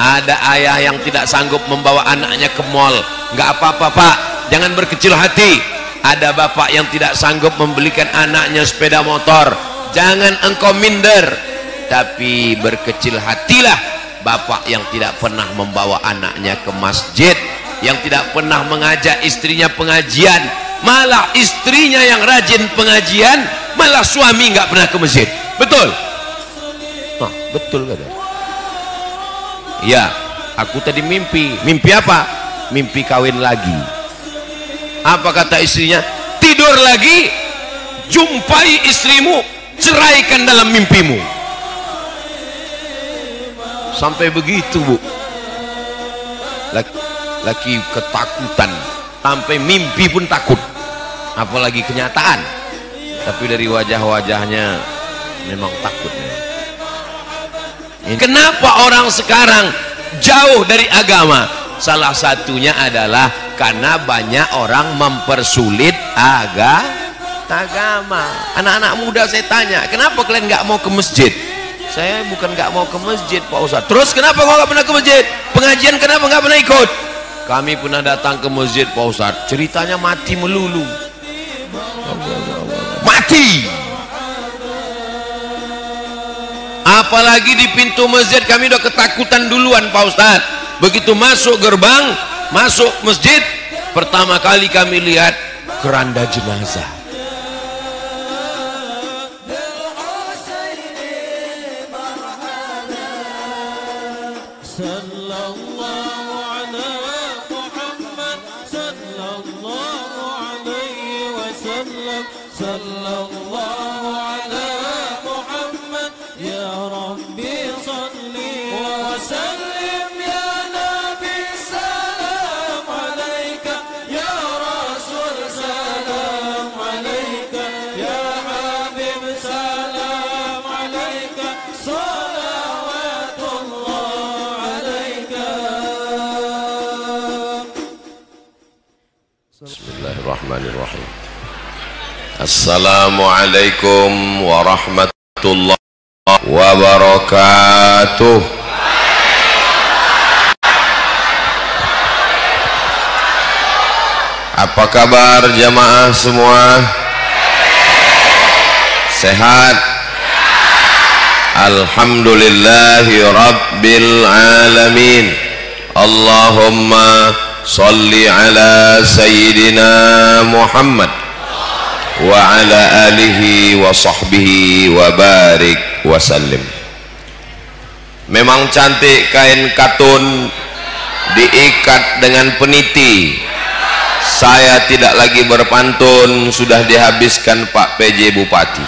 Ada ayah yang tidak sanggup membawa anaknya ke mall, nggak apa-apa Pak, jangan berkecil hati. Ada bapak yang tidak sanggup membelikan anaknya sepeda motor, jangan engkau minder, tapi berkecil hatilah bapak yang tidak pernah membawa anaknya ke masjid, yang tidak pernah mengajak istrinya pengajian, malah istrinya yang rajin pengajian, malah suami nggak pernah ke masjid. Betul? Nah, betul kan? Ya, aku tadi mimpi. Mimpi apa? Mimpi kawin lagi. Apa kata istrinya? Tidur lagi, jumpai istrimu, ceraikan dalam mimpimu. Sampai begitu, Bu. Laki ketakutan, sampai mimpi pun takut, apalagi kenyataan. Tapi dari wajah-wajahnya memang takut. Kenapa orang sekarang jauh dari agama? Salah satunya adalah karena banyak orang mempersulit agama. Anak-anak muda saya tanya, kenapa kalian nggak mau ke masjid? Saya bukan nggak mau ke masjid Pak Ustadz. Terus kenapa kau nggak pernah ke masjid? Pengajian kenapa nggak pernah ikut? Kami pernah datang ke masjid Pak Ustadz, ceritanya mati melulu. Mati. Apalagi di pintu masjid kami udah ketakutan duluan Pak Ustadz. Begitu masuk gerbang, masuk masjid, pertama kali kami lihat keranda jenazah. Bismillahirrahmanirrahim. Assalamualaikum warahmatullahi wabarakatuh. Apa kabar jamaah semua? Sehat? Alhamdulillahi rabbil alamin. Allahumma salli ala sayyidina Muhammad wa ala alihi wa sahbihi wa barik wa sallim. Memang cantik kain katun diikat dengan peniti. Saya tidak lagi berpantun, sudah dihabiskan Pak PJ Bupati.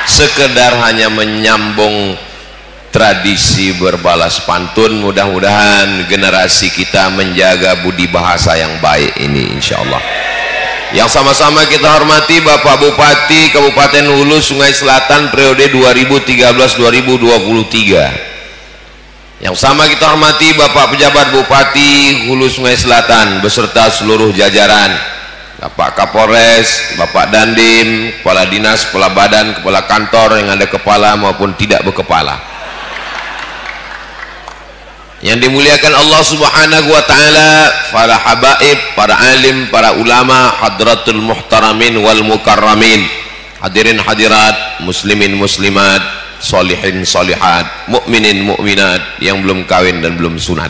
Sekedar hanya menyambung tradisi berbalas pantun. Mudah-mudahan generasi kita menjaga budi bahasa yang baik ini insyaallah. Yang sama-sama kita hormati Bapak Bupati Kabupaten Hulu Sungai Selatan periode 2013-2023. Yang sama kita hormati Bapak Pejabat Bupati Hulu Sungai Selatan beserta seluruh jajaran, Bapak Kapolres, Bapak Dandim, Kepala Dinas, Kepala Badan, Kepala Kantor yang ada kepala maupun tidak berkepala. Yang dimuliakan Allah Subhanahu wa taala, para habaib, para alim, para ulama, hadratul muhtaramin wal mukarramin, hadirin hadirat, muslimin muslimat, solihin solihat, mukminin mukminat yang belum kawin dan belum sunat.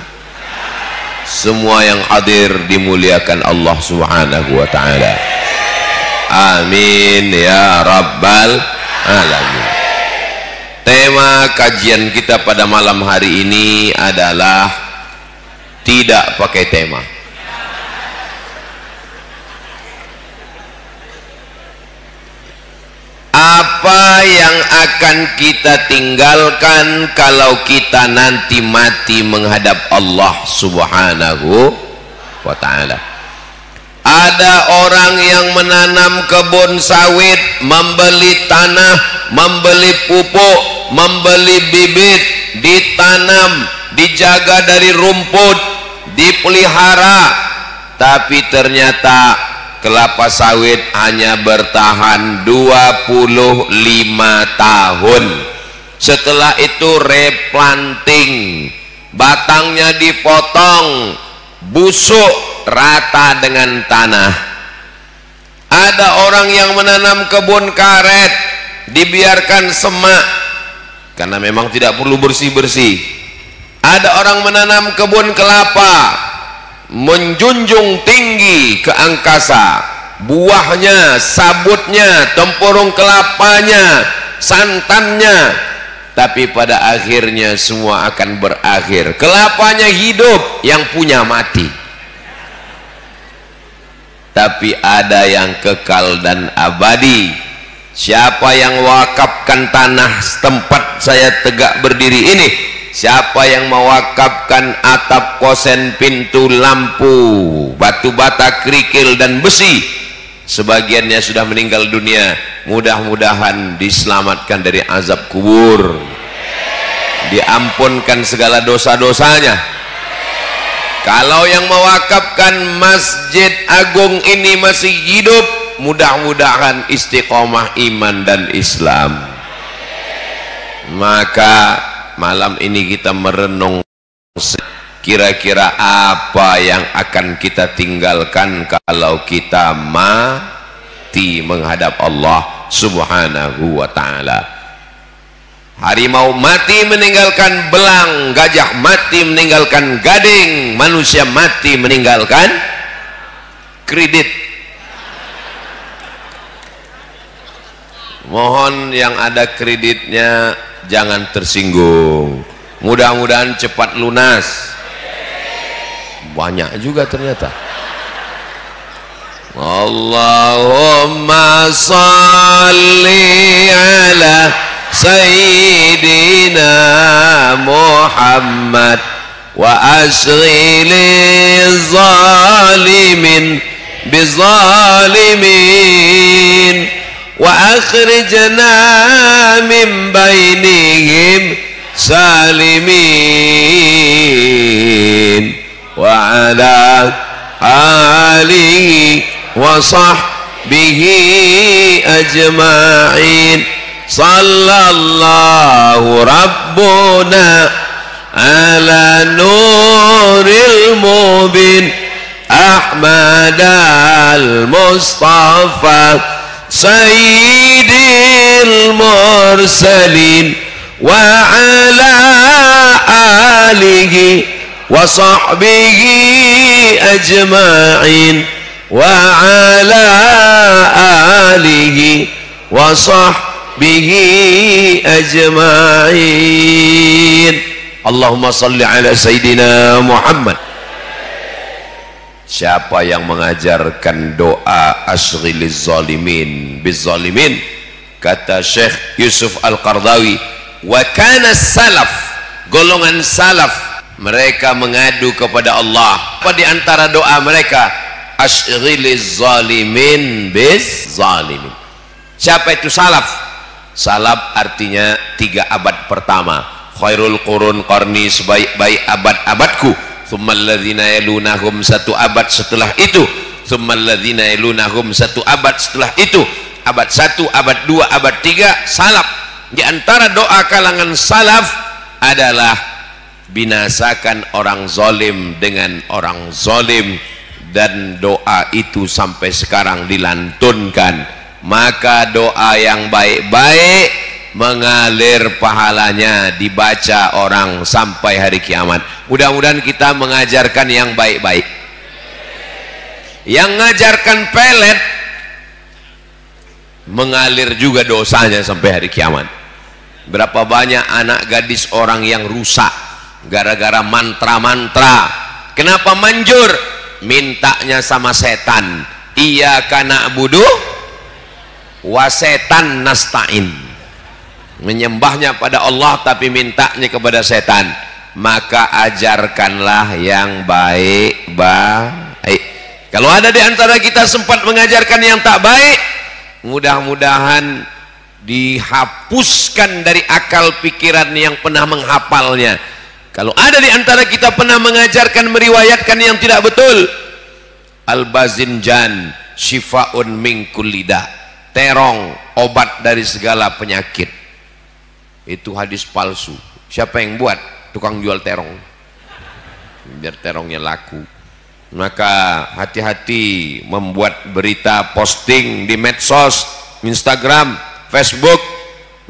Semua yang hadir dimuliakan Allah Subhanahu wa taala. Amin ya rabbal alamin. Tema kajian kita pada malam hari ini adalah tidak pakai tema. Apa yang akan kita tinggalkan kalau kita nanti mati menghadap Allah Subhanahu wa ta'ala? Ada orang yang menanam kebun sawit, membeli tanah, membeli pupuk, membeli bibit, ditanam, dijaga dari rumput, dipelihara, tapi ternyata kelapa sawit hanya bertahan 25 tahun. Setelah itu replanting, batangnya dipotong, busuk rata dengan tanah. Ada orang yang menanam kebun karet, dibiarkan semak karena memang tidak perlu bersih-bersih. Ada orang menanam kebun kelapa, menjunjung tinggi ke angkasa, buahnya, sabutnya, tempurung kelapanya, santannya, tapi pada akhirnya semua akan berakhir. Kelapanya hidup, yang punya mati. Tapi ada yang kekal dan abadi. Siapa yang wakafkan tanah tempat saya tegak berdiri ini, siapa yang mewakafkan atap, kosen, pintu, lampu, batu bata, kerikil dan besi, sebagiannya sudah meninggal dunia, mudah-mudahan diselamatkan dari azab kubur, diampunkan segala dosa-dosanya. Kalau yang mewakafkan Masjid Agung ini masih hidup, mudah-mudahan istiqomah iman dan Islam. Maka malam ini kita merenung, kira-kira apa yang akan kita tinggalkan kalau kita mati menghadap Allah Subhanahu wa ta'ala. Harimau mati meninggalkan belang, gajah mati meninggalkan gading, manusia mati meninggalkan kredit. Mohon yang ada kreditnya jangan tersinggung, mudah-mudahan cepat lunas. Banyak juga ternyata. Allahumma salli ala Sayyidina Muhammad wa ashghili zalimin bizalimin wa akhrijna min bainihim salimin wa ala alihi wa sahbihi ajma'in. Sallallahu Rabbuna ala nuril mubin Ahmad al-Mustafa Sayyidil Mursalin wa ala alihi wa sahbihi ajma'in wa ala alihi wa bihi ajma'in. Allahumma salli ala Sayyidina Muhammad. Siapa yang mengajarkan doa asghiliz zalimin bizzalimin, kata Syekh Yusuf Al-Qardawi, wa kana salaf, golongan salaf, mereka mengadu kepada Allah. Apa di antara doa mereka? Asghiliz zalimin bizzalimin. Siapa itu salaf? Salaf artinya 3 abad pertama. Khairul qurun qarni, sebaik-baik abad-abadku. Tsummal ladzina yalunahum, 1 abad setelah itu. Tsummal ladzina yalunahum, 1 abad setelah itu. Abad 1, abad 2, abad 3, salaf. Di antara doa kalangan salaf adalah binasakan orang zalim dengan orang zalim, dan doa itu sampai sekarang dilantunkan. Maka doa yang baik-baik mengalir pahalanya, dibaca orang sampai hari kiamat. Mudah-mudahan kita mengajarkan yang baik-baik. Yang mengajarkan pelet mengalir juga dosanya sampai hari kiamat. Berapa banyak anak gadis orang yang rusak gara-gara mantra-mantra. Kenapa manjur? Mintanya sama setan. Iyyaka na'budu wa setan nasta'in, menyembahnya pada Allah tapi mintanya kepada setan. Maka ajarkanlah yang baik-baik. Kalau ada di antara kita sempat mengajarkan yang tak baik, mudah-mudahan dihapuskan dari akal pikiran yang pernah menghafalnya. Kalau ada di antara kita pernah mengajarkan, meriwayatkan yang tidak betul, al-bazinjan syifaun min kulli da', terong obat dari segala penyakit. Itu hadis palsu. Siapa yang buat? Tukang jual terong. biar terongnya laku. Maka hati-hati membuat berita, posting di medsos, Instagram, Facebook.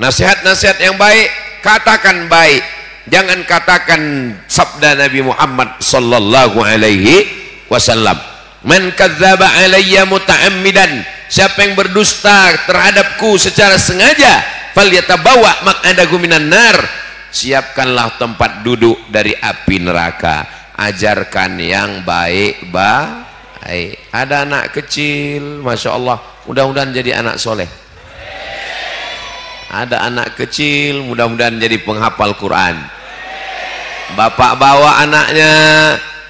Nasihat-nasihat yang baik katakan baik, jangan katakan sabda Nabi Muhammad sallallahu alaihi wasallam, man kadzdzaba alayya muta'ammidan, siapa yang berdusta terhadapku secara sengaja, falyatabawa maq'adahu minan nar, siapkanlah tempat duduk dari api neraka. Ajarkan yang baik-baik. Ada anak kecil, Masya Allah, mudah-mudahan jadi anak soleh. Ada anak kecil, mudah-mudahan jadi penghafal Quran. Bapak bawa anaknya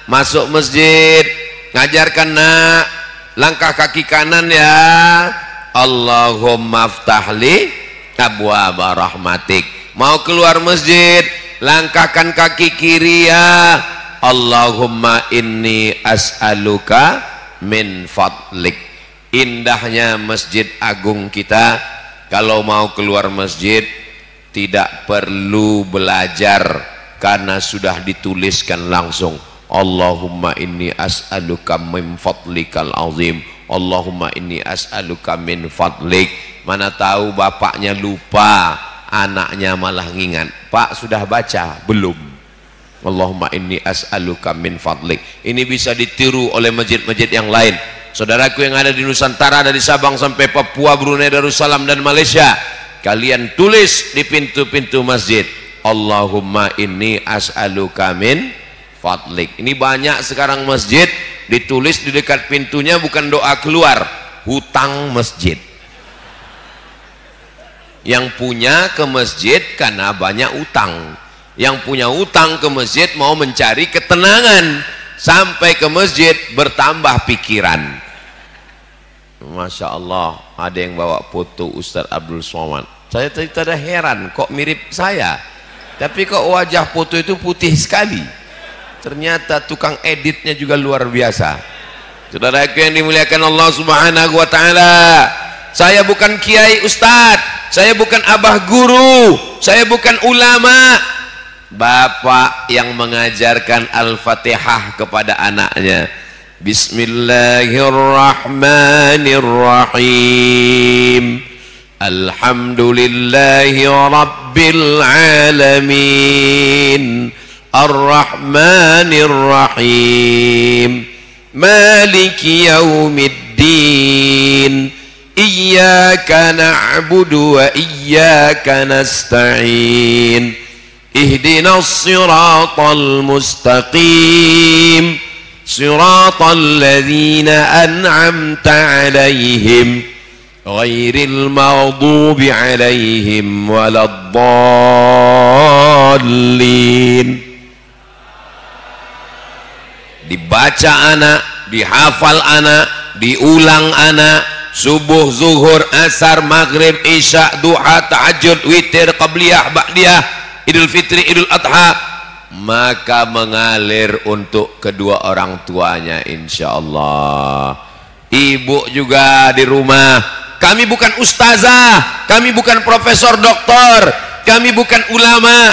masuk masjid, ngajarkan, nak, langkah kaki kanan ya, Allahumma ftahli abwaaba rahmatik. Mau keluar masjid, langkahkan kaki kiri ya, Allahumma inni as'aluka min fadlik. Indahnya masjid agung kita, kalau mau keluar masjid tidak perlu belajar karena sudah dituliskan langsung, Allahumma inni as'aluka min fadlikal azim, Allahumma inni as'aluka min fadlik. Mana tahu bapaknya lupa, anaknya malah ngingat, Pak sudah baca belum? Allahumma inni as'aluka min fadlik. Ini bisa ditiru oleh masjid-masjid yang lain. Saudaraku yang ada di Nusantara, dari Sabang sampai Papua, Brunei Darussalam dan Malaysia, kalian tulis di pintu-pintu masjid, Allahumma inni as'aluka min fadlik. Ini banyak sekarang masjid ditulis di dekat pintunya bukan doa keluar, hutang masjid. Yang punya ke masjid karena banyak utang, yang punya utang ke masjid mau mencari ketenangan, sampai ke masjid bertambah pikiran. Masya Allah, ada yang bawa foto Ustadz Abdul Somad. Saya tadi ada heran, kok mirip saya, tapi kok wajah foto itu putih sekali. Ternyata tukang editnya juga luar biasa. Saudaraku yang dimuliakan Allah Subhanahu wa Ta'ala, saya bukan kiai ustadz, saya bukan abah guru, saya bukan ulama. Bapak yang mengajarkan Al-Fatihah kepada anaknya, Bismillahirrahmanirrahim, Alhamdulillahi Rabbil Alamin, Ar-Rahmanirrahim, Maliki Yaumiddin, Iyyaka na'budu wa iyyaka nasta'in, Ihdinas siratal mustaqim, siratal ladzina an'amta 'alaihim, ghairil maghdubi 'alaihim waladdallin. Dibaca anak, dihafal anak, diulang anak, subuh, zuhur, asar, maghrib, isya, duha, tahajud, witir, qabliyah, ba'diyah, Idul Fitri, Idul Adha, maka mengalir untuk kedua orang tuanya insya Allah. Ibu juga di rumah, kami bukan ustazah, kami bukan profesor doktor, kami bukan ulama.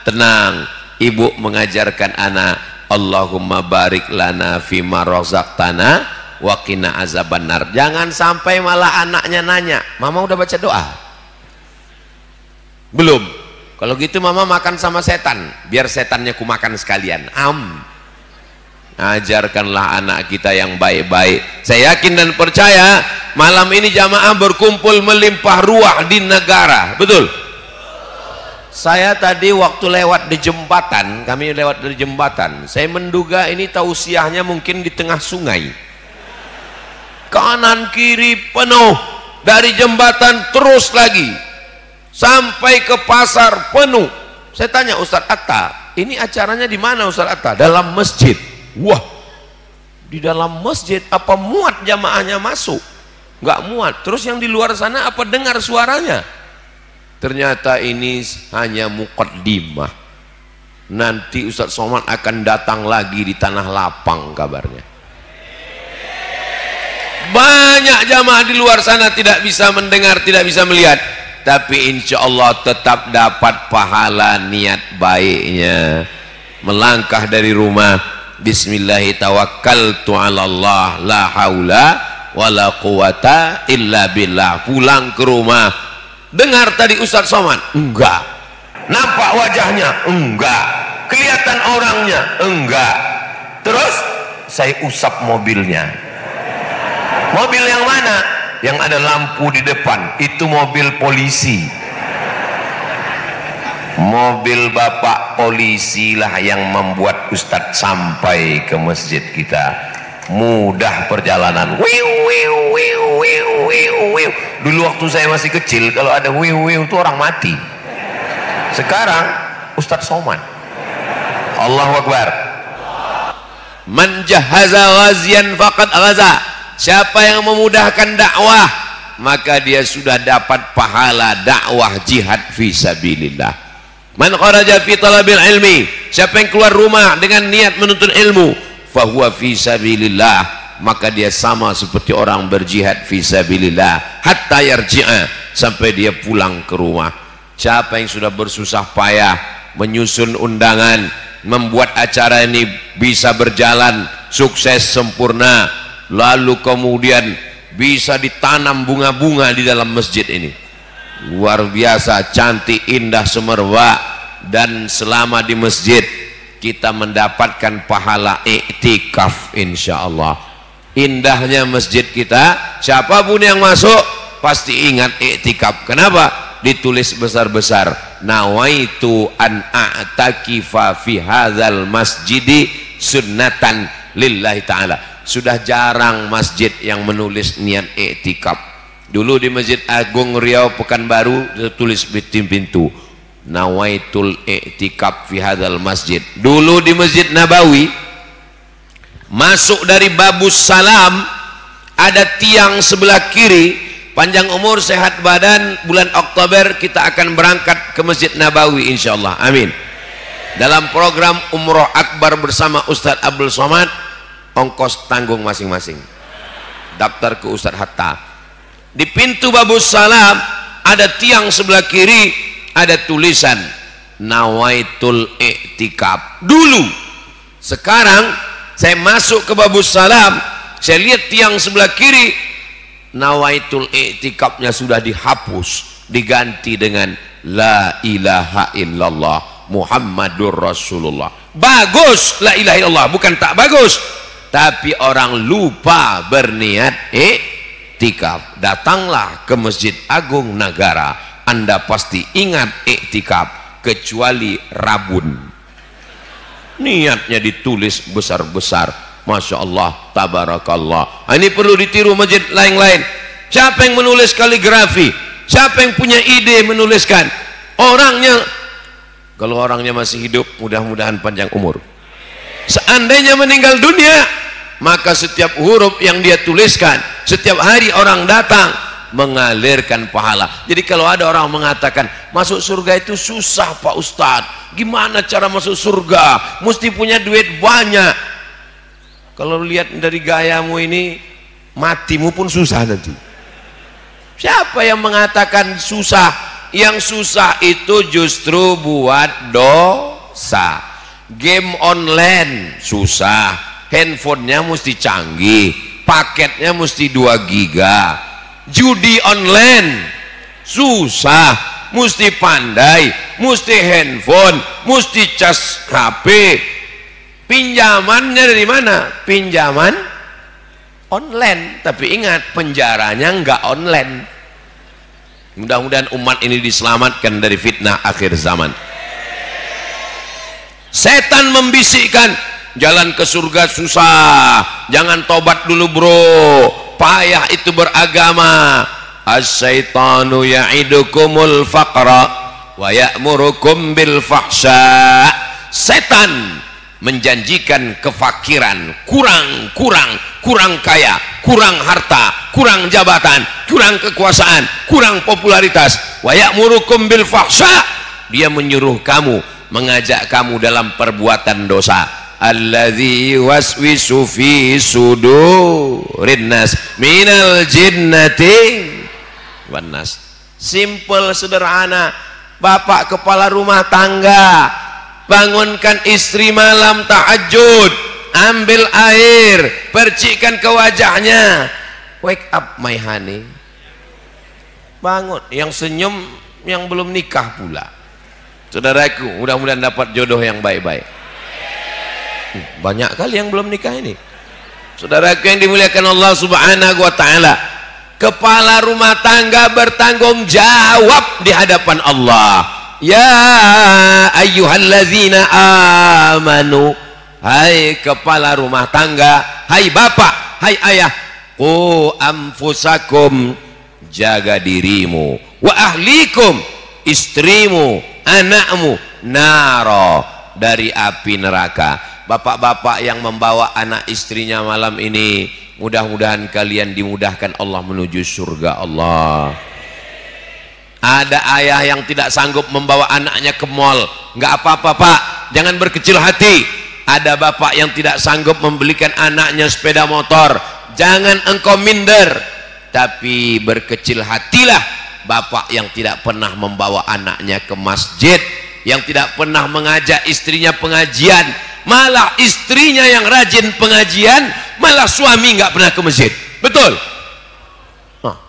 Tenang, ibu mengajarkan anak, Allahumma barik lana fima razaqtana wa qina azabannar. Jangan sampai malah anaknya nanya, mama udah baca doa? Belum. Kalau gitu mama makan sama setan, biar setannya ku makan sekalian. Ajarkanlah anak kita yang baik-baik. Saya yakin dan percaya malam ini jamaah berkumpul melimpah ruah di negara. Betul? Saya tadi waktu lewat di jembatan, kami lewat dari jembatan, saya menduga ini tausiahnya mungkin di tengah sungai. Kanan kiri penuh, dari jembatan terus lagi sampai ke pasar penuh. Saya tanya Ustadz Atta, ini acaranya di mana Ustadz Atta? Dalam masjid. Wah, di dalam masjid apa muat jamaahnya masuk? Nggak muat. Terus yang di luar sana apa dengar suaranya? Ternyata ini hanya muqaddimah. Nanti Ustadz Somad akan datang lagi di tanah lapang kabarnya. Banyak jamaah di luar sana tidak bisa mendengar, tidak bisa melihat, tapi insya Allah tetap dapat pahala niat baiknya. Melangkah dari rumah bismillahi tawakkaltu 'alallah la haula wala quwata illa billah. Pulang ke rumah, dengar tadi Ustadz Somad? Enggak. Nampak wajahnya? Enggak. Kelihatan orangnya? Enggak. Terus saya usap mobilnya. Mobil yang mana? Yang ada lampu di depan, itu mobil polisi. Mobil bapak polisi lah yang membuat Ustadz sampai ke masjid kita. Mudah perjalanan. Wiu, wiu, wiu, wiu, wiu, wiu. Dulu waktu saya masih kecil, kalau ada wiu, wiu itu orang mati. Sekarang Ustadz Somad. Allahu Akbar. Man jahaza ghazian faqad ghaza. Siapa yang memudahkan dakwah, maka dia sudah dapat pahala dakwah jihad fi sabilillah. Man kharaja fi talabil ilmi, siapa yang keluar rumah dengan niat menuntut ilmu, fahuwa fi sabilillah, maka dia sama seperti orang berjihad fi sabilillah hatta yarji'a, sampai dia pulang ke rumah. Siapa yang sudah bersusah payah menyusun undangan, membuat acara ini bisa berjalan sukses sempurna, lalu kemudian bisa ditanam bunga-bunga di dalam masjid ini, luar biasa, cantik, indah, semerbak, dan selama di masjid kita mendapatkan pahala iktikaf insyaallah. Indahnya masjid kita, siapapun yang masuk pasti ingat iktikaf. Kenapa? Ditulis besar-besar, nawaitu an a'takifa fi hadzal masjidi sunnatan lillahi ta'ala. Sudah jarang masjid yang menulis niat iktikaf. Dulu di Masjid Agung Riau Pekanbaru tulis di pintu, nawaitul i'tikaf fi hadzal masjid. Dulu di Masjid Nabawi, masuk dari Babus Salam, ada tiang sebelah kiri. Panjang umur, sehat badan, bulan Oktober kita akan berangkat ke Masjid Nabawi insyaallah. Amin. Dalam program Umroh Akbar bersama Ustadz Abdul Somad, ongkos tanggung masing-masing. Daftar ke Ustadz Hatta. Di pintu Babus Salam ada tiang sebelah kiri, ada tulisan nawaitul i'tikaf. Dulu. Sekarang saya masuk ke Babus Salam, saya lihat tiang sebelah kiri, nawaitul i'tikafnya sudah dihapus, diganti dengan la ilaha illallah Muhammadur Rasulullah. Bagus la ilaha illallah, bukan tak bagus, tapi orang lupa berniat i'tikaf. Datanglah ke Masjid Agung Nagara, Anda pasti ingat i'tikaf, kecuali Rabun. Niatnya ditulis besar-besar. Masya Allah, tabarakallah. Ini perlu ditiru masjid lain-lain. Siapa yang menulis kaligrafi? Siapa yang punya ide menuliskan? Orangnya, kalau orangnya masih hidup, mudah-mudahan panjang umur. Seandainya meninggal dunia, maka setiap huruf yang dia tuliskan, setiap hari orang datang, mengalirkan pahala. Jadi kalau ada orang mengatakan masuk surga itu susah Pak Ustadz, gimana cara masuk surga? Mesti punya duit banyak. Kalau lihat dari gayamu ini, matimu pun susah nanti. Siapa yang mengatakan susah? Yang susah itu justru buat dosa. Game online susah, handphonenya mesti canggih, paketnya mesti 2 giga. Judi online susah, mesti pandai, mesti handphone, mesti cas HP. Pinjamannya dari mana? Pinjaman online, tapi ingat penjaranya enggak online. Mudah-mudahan umat ini diselamatkan dari fitnah akhir zaman. Setan membisikkan, jalan ke surga susah, jangan tobat dulu bro, payah itu beragama. As-syaitanu ya'idukumul faqra wa ya'murukum bil fahsya. Setan menjanjikan kefakiran, kurang kaya, kurang harta, kurang jabatan, kurang kekuasaan, kurang popularitas. Wa ya'murukum bil fahsya, dia menyuruh kamu, mengajak kamu dalam perbuatan dosa. Alladzi waswisu fi sudurin nas minal jinnati wan nas. Simple, sederhana. Bapak kepala rumah tangga, bangunkan istri malam tahajud, ambil air, percikkan ke wajahnya. Wake up my honey, bangun. Yang senyum yang belum nikah pula. Saudaraku, mudah-mudahan dapat jodoh yang baik-baik. Banyak kali yang belum nikah ini. Saudaraku yang dimuliakan Allah Subhanahu wa ta'ala, kepala rumah tangga bertanggung jawab di hadapan Allah. Ya ayyuhallazina amanu, hai kepala rumah tangga, hai bapak, hai ayah, qu anfusakum, jaga dirimu, wa ahlikum, istrimu, anakmu, naro, dari api neraka. Bapak-bapak yang membawa anak istrinya malam ini, mudah-mudahan kalian dimudahkan Allah menuju surga Allah. Ada ayah yang tidak sanggup membawa anaknya ke mall, nggak apa-apa Pak, jangan berkecil hati. Ada bapak yang tidak sanggup membelikan anaknya sepeda motor, jangan engkau minder, tapi berkecil hatilah bapak yang tidak pernah membawa anaknya ke masjid, yang tidak pernah mengajak istrinya pengajian, malah istrinya yang rajin pengajian, malah suami nggak pernah ke masjid. Betul?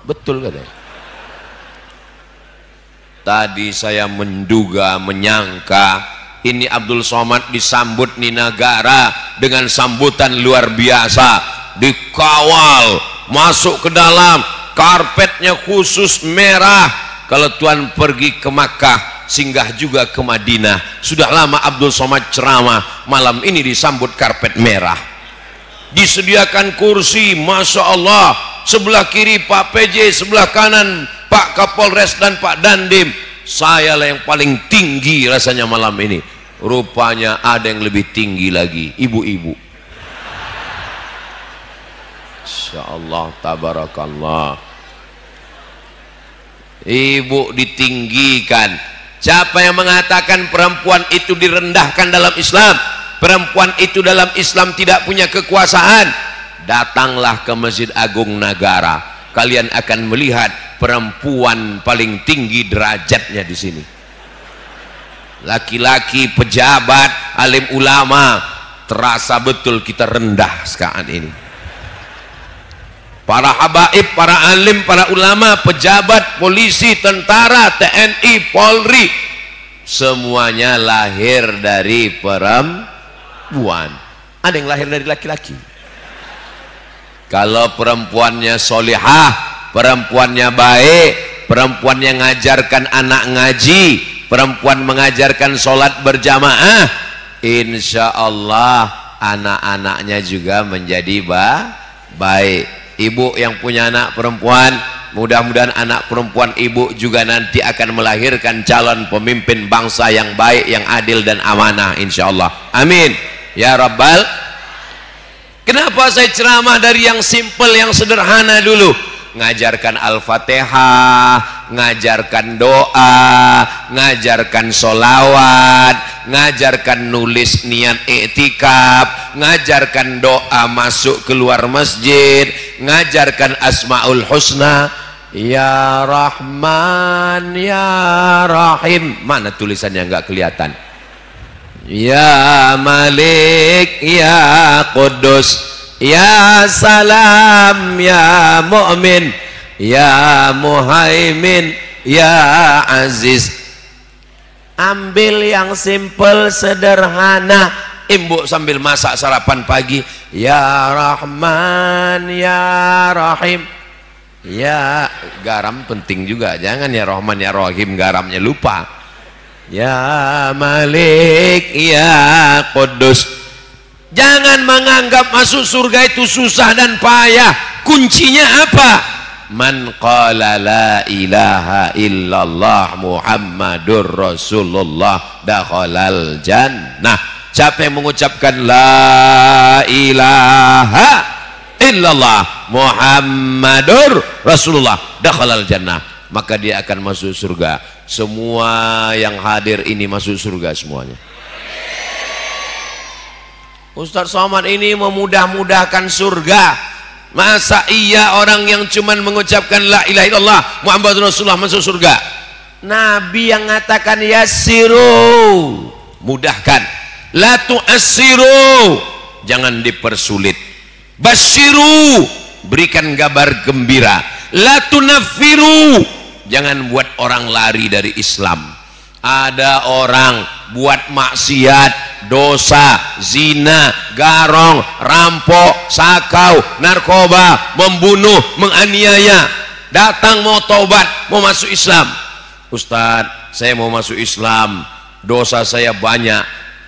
Betul katanya. Tadi saya menduga, menyangka ini Abdul Somad disambut di negara dengan sambutan luar biasa, dikawal masuk ke dalam, karpetnya khusus merah. Kalau Tuhan pergi ke Makkah, singgah juga ke Madinah. Sudah lama Abdul Somad ceramah, malam ini disambut karpet merah, disediakan kursi, Masya Allah, sebelah kiri Pak PJ, sebelah kanan Pak Kapolres dan Pak Dandim. Saya lah yang paling tinggi rasanya malam ini. Rupanya ada yang lebih tinggi lagi, ibu-ibu. Insya Allah, tabarakallah. Ibu ditinggikan. Siapa yang mengatakan perempuan itu direndahkan dalam Islam, perempuan itu dalam Islam tidak punya kekuasaan, datanglah ke Masjid Agung Nagara, kalian akan melihat perempuan paling tinggi derajatnya di sini. Laki-laki, pejabat, alim ulama, terasa betul kita rendah sekarang ini. Para habaib, para alim, para ulama, pejabat, polisi, tentara, TNI, Polri, semuanya lahir dari perempuan. Ada yang lahir dari laki-laki. Kalau perempuannya solihah, perempuannya baik, perempuannya ngajarkan anak ngaji, perempuan mengajarkan sholat berjamaah, insya Allah anak-anaknya juga menjadi baik. Ibu yang punya anak perempuan, mudah-mudahan anak perempuan ibu juga nanti akan melahirkan calon pemimpin bangsa yang baik, yang adil dan amanah, insya Allah. Amin ya Rabbal. Kenapa saya ceramah dari yang simple, yang sederhana dulu? Ngajarkan Al-Fatihah, ngajarkan doa, ngajarkan sholawat, ngajarkan nulis niat iktikaf, ngajarkan doa masuk keluar masjid, ngajarkan Asmaul Husna, Ya Rahman Ya Rahim. Mana tulisannya nggak kelihatan? Ya Malik Ya Qudus, Ya Salam Ya Mu'min, Ya Muhaimin Ya Aziz. Ambil yang simple, sederhana. Ibu sambil masak sarapan pagi, Ya Rahman Ya Rahim. Ya, garam penting juga, jangan Ya Rahman Ya Rahim garamnya lupa. Ya Malik Ya Qudus. Jangan menganggap masuk surga itu susah dan payah. Kuncinya apa? Man qala la ilaha illallah Muhammadur Rasulullah dakhalal jannah. Siapa yang mengucapkan la ilaha illallah Muhammadur Rasulullah dakhalal jannah, maka dia akan masuk surga. Semua yang hadir ini masuk surga semuanya. Ustaz Somad ini memudah-mudahkan surga. Masa iya orang yang cuman mengucapkan la ilaha illallah Muhammadur Rasulullah masuk surga? Nabi yang mengatakan yassiru, mudahkan, la tu'assiru, jangan dipersulit. Basyiru, berikan kabar gembira. La tunaffiru, jangan buat orang lari dari Islam. Ada orang buat maksiat, dosa, zina, garong, rampok, sakau, narkoba, membunuh, menganiaya, datang mau taubat, mau masuk Islam. Ustadz, saya mau masuk Islam, dosa saya banyak.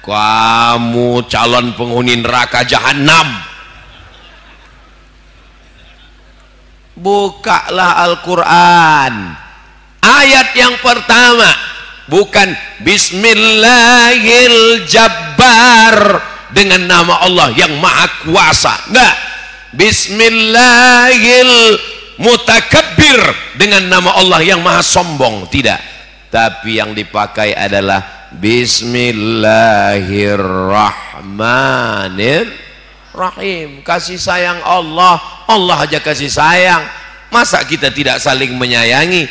Kamu calon penghuni neraka jahanam. Bukalah Al-Quran, ayat yang pertama bukan Bismillahil Jabbar dengan nama Allah yang maha kuasa, enggak. Bismillahil Mutakabbir dengan nama Allah yang maha sombong, tidak. Tapi yang dipakai adalah Bismillahirrahmanirrahim. Kasih sayang Allah, Allah aja kasih sayang. Masa kita tidak saling menyayangi?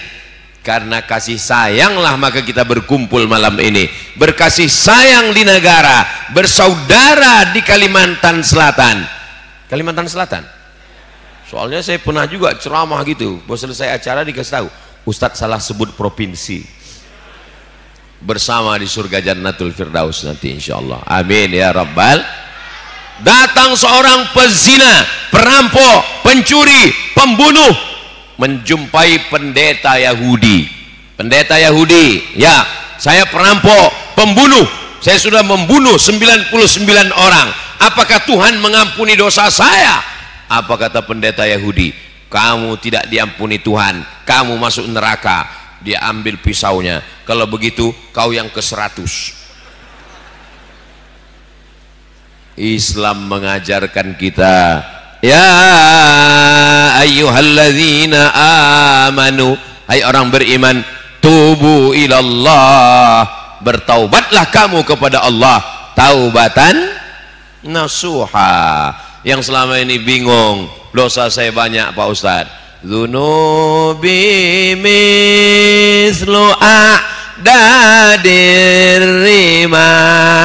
Karena kasih sayanglah maka kita berkumpul malam ini, berkasih sayang di negara, bersaudara di Kalimantan Selatan. Kalimantan Selatan, soalnya saya pernah juga ceramah gitu, bos selesai acara dikasih tahu, Ustadz salah sebut provinsi. Bersama di surga Jannatul Firdaus nanti insyaallah, amin ya rabbal. Datang seorang pezina, perampok, pencuri, pembunuh, menjumpai pendeta Yahudi. Pendeta Yahudi, ya, saya perampok, pembunuh, saya sudah membunuh 99 orang. Apakah Tuhan mengampuni dosa saya? Apa kata pendeta Yahudi? Kamu tidak diampuni Tuhan, kamu masuk neraka. Dia ambil pisaunya. Kalau begitu kau yang ke-100. Islam mengajarkan kita, ya ayyuhalladzina amanu, hai orang beriman, tubu ilallah, bertaubatlah kamu kepada Allah taubatan nasuha. Yang selama ini bingung, dosa saya banyak Pak Ustadz, dzunubi mislu a'dadir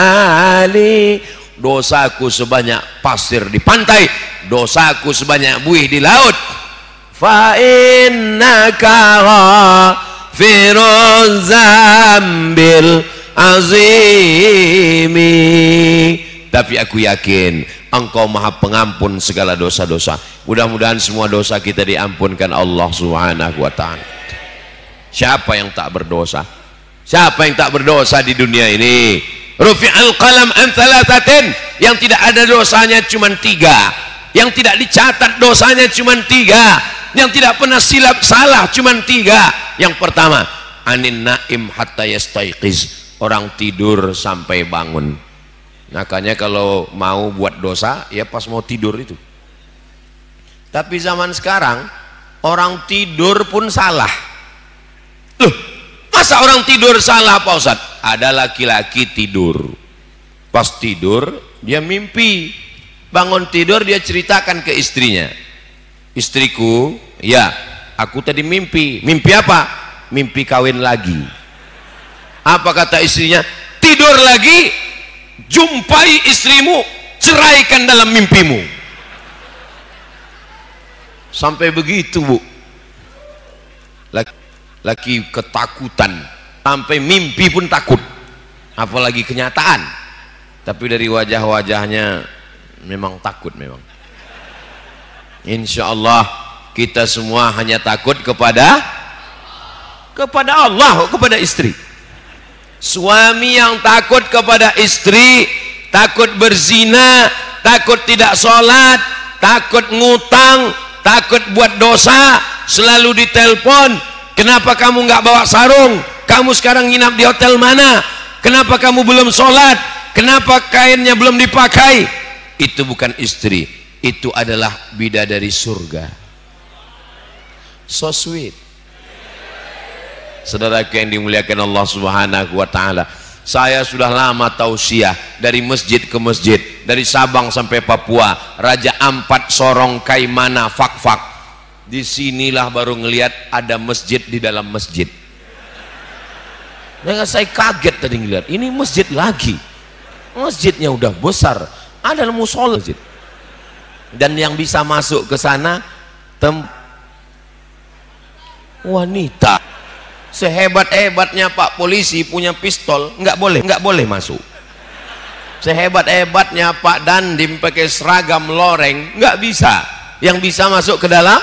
rimali, dosaku sebanyak pasir di pantai, dosaku sebanyak buih di laut. Fa innaka ghafiruz zambil azimi, tapi aku yakin engkau maha pengampun segala dosa-dosa. Mudah-mudahan semua dosa kita diampunkan Allah subhanahu wa ta'ala. Siapa yang tak berdosa? Siapa yang tak berdosa di dunia ini? Rufi'al qalam an thalathatin, yang tidak ada dosanya cuma 3, yang tidak dicatat dosanya cuma 3, yang tidak pernah silap salah cuma 3. Yang pertama, anin naim hatta yastaiqiz, orang tidur sampai bangun. Makanya kalau mau buat dosa ya pas mau tidur itu. Tapi zaman sekarang orang tidur pun salah. Loh, masa orang tidur salah Pak Ustadz? Ada laki-laki tidur, pas tidur dia mimpi, bangun tidur dia ceritakan ke istrinya, istriku, ya aku tadi mimpi. Mimpi apa? Mimpi kawin lagi. Apa kata istrinya? Tidur lagi, jumpai istrimu, ceraikan dalam mimpimu. Sampai begitu Bu, laki ketakutan, sampai mimpi pun takut, apalagi kenyataan. Tapi dari wajah-wajahnya memang takut memang. Insya Allah kita semua hanya takut kepada Allah, kepada istri. Suami yang takut kepada istri, takut berzina, takut tidak sholat, takut ngutang, takut buat dosa, selalu ditelepon, kenapa kamu nggak bawa sarung? Kamu sekarang nginap di hotel mana? Kenapa kamu belum sholat? Kenapa kainnya belum dipakai? Itu bukan istri, itu adalah bidadari surga. So sweet. Saudaraku yang dimuliakan Allah subhanahu wa ta'ala, saya sudah lama tausiah dari masjid ke masjid, dari Sabang sampai Papua, Raja Ampat, Sorong, Kaimana, Fak-Fak. Disinilah baru ngelihat ada masjid di dalam masjid. Saya kaget tadi ngelihat, ini masjid lagi. Masjidnya udah besar, ada musola. Dan yang bisa masuk ke sana wanita. Sehebat-hebatnya Pak polisi punya pistol, nggak boleh masuk. Sehebat-hebatnya Pak Dandim pakai seragam loreng, nggak bisa. Yang bisa masuk ke dalam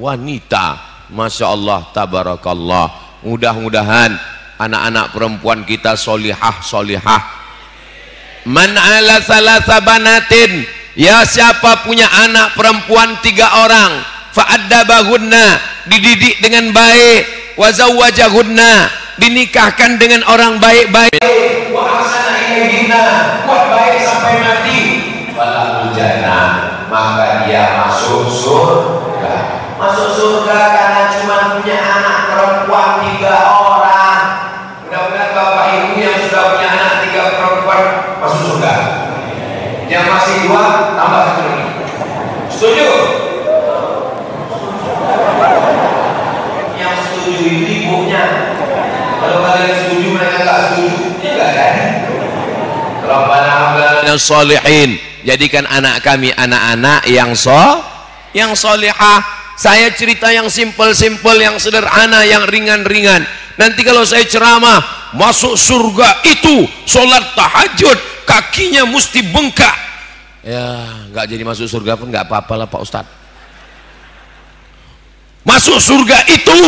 wanita. Masya Allah, tabarakallah. Mudah-mudahan anak-anak perempuan kita solihah. Man ala salasa banatin, ya siapa punya anak perempuan 3 orang, fa'addabahunna, dididik dengan baik, wa zawwajahunna, dinikahkan dengan orang baik-baik, wa ahsana ilaihinna, buat baik sampai mati, falahul jannah, maka dia masuk surga. Masuk surga karena cuma punya anak perempuan 3 orang. Mudah-mudahan bapak ibu yang sudah punya anak 3 perempuan masuk surga. Yang masih 2 tambah 1 lagi. Setuju? Yang setuju ibunya. Kalau kalian setuju mereka nggak setuju, ya nggak ada. Rabbana hablana sholihin, jadikan anak kami anak-anak yang solihah. Saya cerita yang simpel-simpel, yang sederhana, yang ringan-ringan. Nanti kalau saya ceramah masuk surga itu sholat tahajud kakinya mesti bengkak, ya nggak jadi masuk surga pun nggak apa-apa lah Pak Ustadz. Masuk surga itu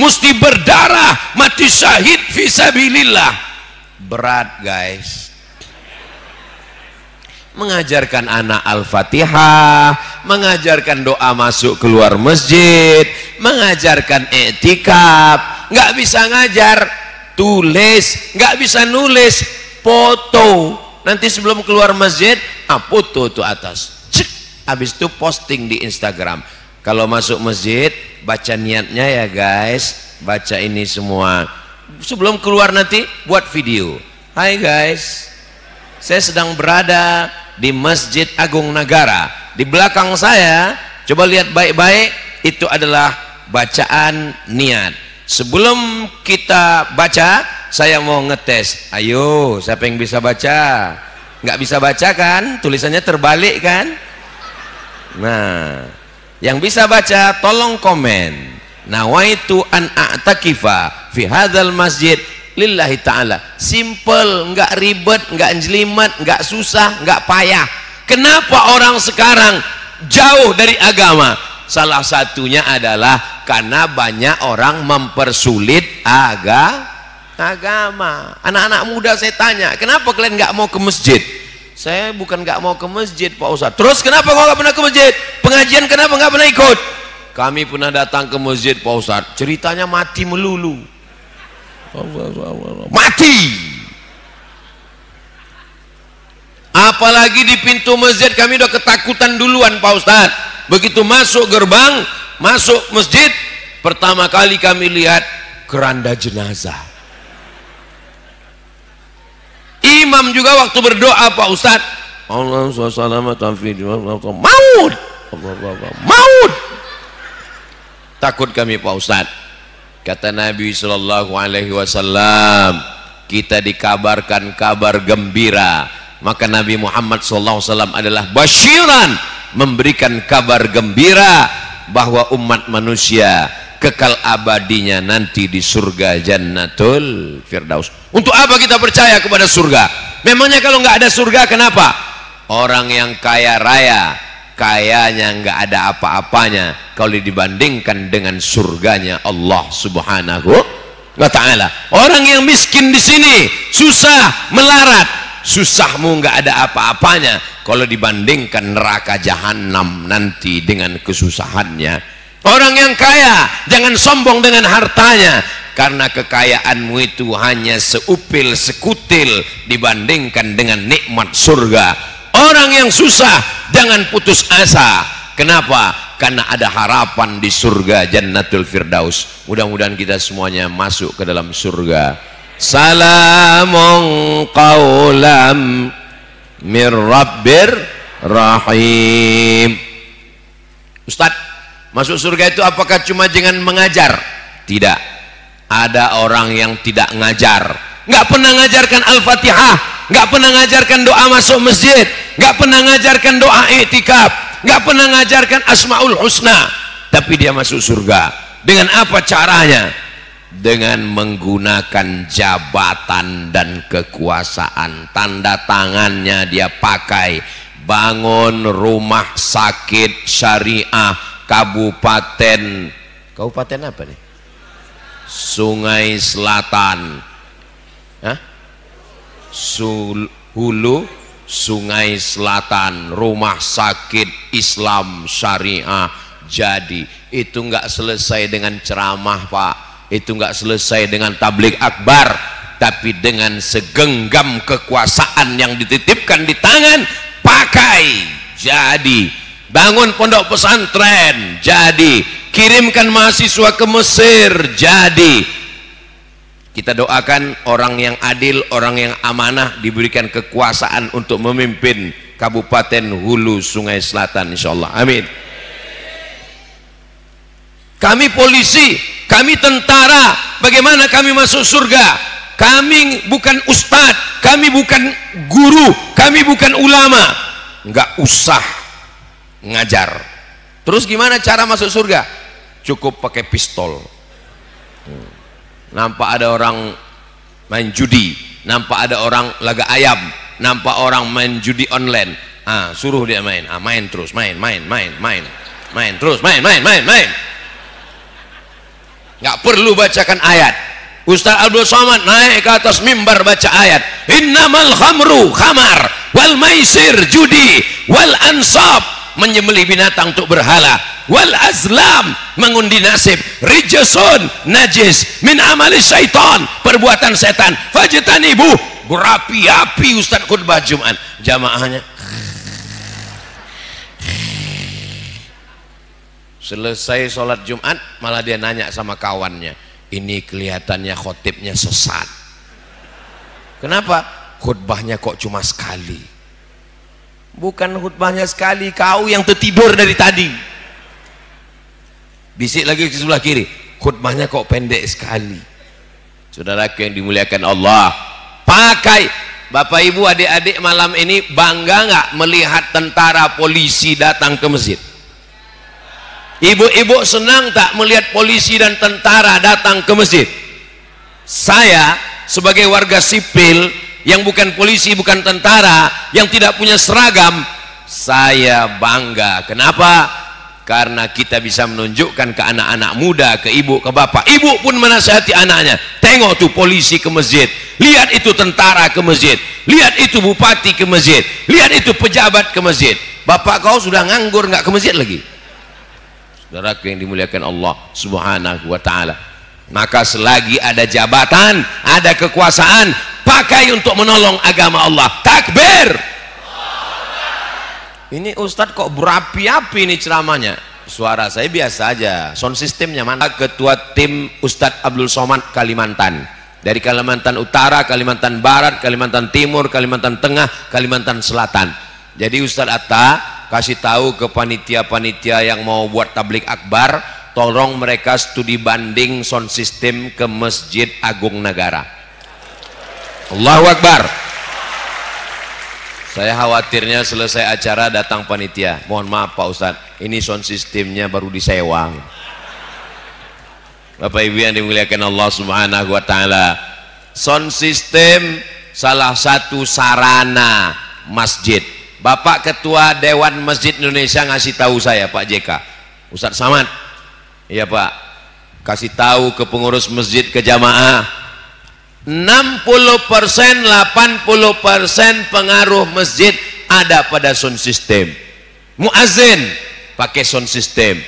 mesti berdarah, mati syahid fisabilillah. Berat guys. Mengajarkan anak Al-Fatihah, mengajarkan doa masuk keluar masjid, mengajarkan i'tikaf. Nggak bisa ngajar tulis, nggak bisa nulis, foto. Nanti sebelum keluar masjid, foto tuh atas, cek, habis itu posting di Instagram. Kalau masuk masjid, baca niatnya ya guys, baca ini semua. Sebelum keluar nanti buat video. Hai guys, saya sedang berada di Masjid Agung Nagara. Di belakang saya, coba lihat baik-baik, itu adalah bacaan niat. Sebelum kita baca, saya mau ngetes. Ayo, siapa yang bisa baca? Nggak bisa baca kan? Tulisannya terbalik kan? Nah, yang bisa baca tolong komen. Nawaitu an a'takifa fi hadzal masjid lillahi ta'ala. Simple, nggak ribet, nggak jelimet, nggak susah, nggak payah. Kenapa orang sekarang jauh dari agama? Salah satunya adalah karena banyak orang mempersulit agama. Anak-anak muda saya tanya, kenapa kalian nggak mau ke masjid? Saya bukan nggak mau ke masjid Pak Ustadz. Terus kenapa kau nggak pernah ke masjid? Pengajian kenapa nggak pernah ikut? Kami pernah datang ke masjid Pak Ustadz, ceritanya mati melulu. Mati. Apalagi di pintu masjid kami udah ketakutan duluan Pak Ustadz. Begitu masuk gerbang, masuk masjid, pertama kali kami lihat keranda jenazah. Imam juga waktu berdoa Pak Ustadz, Allah maut. Takut kami Pak Ustadz. Kata Nabi Sallallahu Alaihi Wasallam, kita dikabarkan kabar gembira. Maka Nabi Muhammad Sallallahu Alaihi Wasallam adalah basyiran, memberikan kabar gembira bahwa umat manusia kekal abadinya nanti di surga Jannatul Firdaus. Untuk apa kita percaya kepada surga? Memangnya kalau nggak ada surga kenapa? Orang yang kaya raya, kayanya nggak ada apa-apanya kalau dibandingkan dengan surganya Allah Subhanahu wa Ta'ala. Orang yang miskin di sini susah melarat, susahmu nggak ada apa-apanya kalau dibandingkan neraka jahanam nanti dengan kesusahannya. Orang yang kaya jangan sombong dengan hartanya, karena kekayaanmu itu hanya seupil sekutil dibandingkan dengan nikmat surga. Orang yang susah jangan putus asa. Kenapa? Karena ada harapan di surga Jannatul Firdaus. Mudah-mudahan kita semuanya masuk ke dalam surga. Salamun qaulam mir rabbir rahim. Ustaz, masuk surga itu apakah cuma dengan mengajar? Tidak. Ada orang yang tidak ngajar, nggak pernah ngajarkan Al-Fatihah, nggak pernah ngajarkan doa masuk masjid, nggak pernah ngajarkan doa i'tikaf, nggak pernah ngajarkan asmaul husna, tapi dia masuk surga. Dengan apa caranya? Dengan menggunakan jabatan dan kekuasaan. Tanda tangannya dia pakai, bangun rumah sakit syariah kabupaten apa nih? Sungai Selatan. Hulu Sungai Selatan, rumah sakit Islam syariah. Jadi itu nggak selesai dengan ceramah, Pak. Itu nggak selesai dengan tabligh akbar, tapi dengan segenggam kekuasaan yang dititipkan di tangan, pakai. Jadi bangun pondok pesantren, jadi kirimkan mahasiswa ke Mesir, jadi. Kita doakan orang yang adil, orang yang amanah diberikan kekuasaan untuk memimpin Kabupaten Hulu Sungai Selatan, insyaallah. Amin. Kami polisi, kami tentara, bagaimana kami masuk surga? Kami bukan ustadz, kami bukan guru, kami bukan ulama. Nggak usah ngajar. Terus gimana cara masuk surga? Cukup pakai pistol. Nampak ada orang main judi, nampak ada orang laga ayam, nampak orang main judi online, suruh dia main, main terus, main terus, main. Nggak perlu bacakan ayat. Ustaz Abdul Somad naik ke atas mimbar baca ayat, innamal khamru khamar wal maisir judi wal ansab, menyembelih binatang untuk berhala, wal azlam mengundi nasib, rijsun najis min amali syaitan, perbuatan setan, fajtanibu, berapi-api. Ustaz khutbah Jumat, jamaahnya selesai sholat Jumat malah dia nanya sama kawannya, ini kelihatannya khotibnya sesat. Kenapa? Khutbahnya kok cuma sekali. Bukan khutbahnya sekali, kau yang tertidur dari tadi. Bisik lagi ke sebelah kiri, khutbahnya kok pendek sekali. Saudaraku yang dimuliakan Allah, pakai. Bapak ibu adik-adik malam ini bangga nggak melihat tentara polisi datang ke masjid? Ibu-ibu senang tak melihat polisi dan tentara datang ke masjid? Saya sebagai warga sipil yang bukan polisi, bukan tentara, yang tidak punya seragam, saya bangga. Kenapa? Karena kita bisa menunjukkan ke anak-anak muda, ke ibu, ke bapak. Ibu pun menasihati anaknya, tengok tuh polisi ke masjid, lihat itu tentara ke masjid, lihat itu bupati ke masjid, lihat itu pejabat ke masjid. Bapak kau sudah nganggur nggak ke masjid lagi? Saudaraku yang dimuliakan Allah Subhanahu wa ta'ala, maka selagi ada jabatan, ada kekuasaan, pakai untuk menolong agama Allah. Takbir. Ini Ustadz kok berapi-api ini ceramahnya? Suara saya biasa aja, sound systemnya mana? Ketua tim Ustadz Abdul Somad Kalimantan, dari Kalimantan Utara, Kalimantan Barat, Kalimantan Timur, Kalimantan Tengah, Kalimantan Selatan. Jadi Ustadz Atta kasih tahu ke panitia-panitia yang mau buat tabligh akbar, tolong mereka studi banding sound system ke Masjid Agung Negara. Allahu Akbar. Saya khawatirnya selesai acara datang panitia, mohon maaf Pak Ustadz, ini sound systemnya baru disewa. Bapak Ibu yang dimuliakan Allah Subhanahu wa ta'ala, sound system salah satu sarana masjid. Bapak Ketua Dewan Masjid Indonesia ngasih tahu saya, Pak JK, Ustadz Samad, iya Pak, kasih tahu ke pengurus masjid, ke jamaah, 60% 80% pengaruh masjid ada pada sound system. Muazin pakai sound system.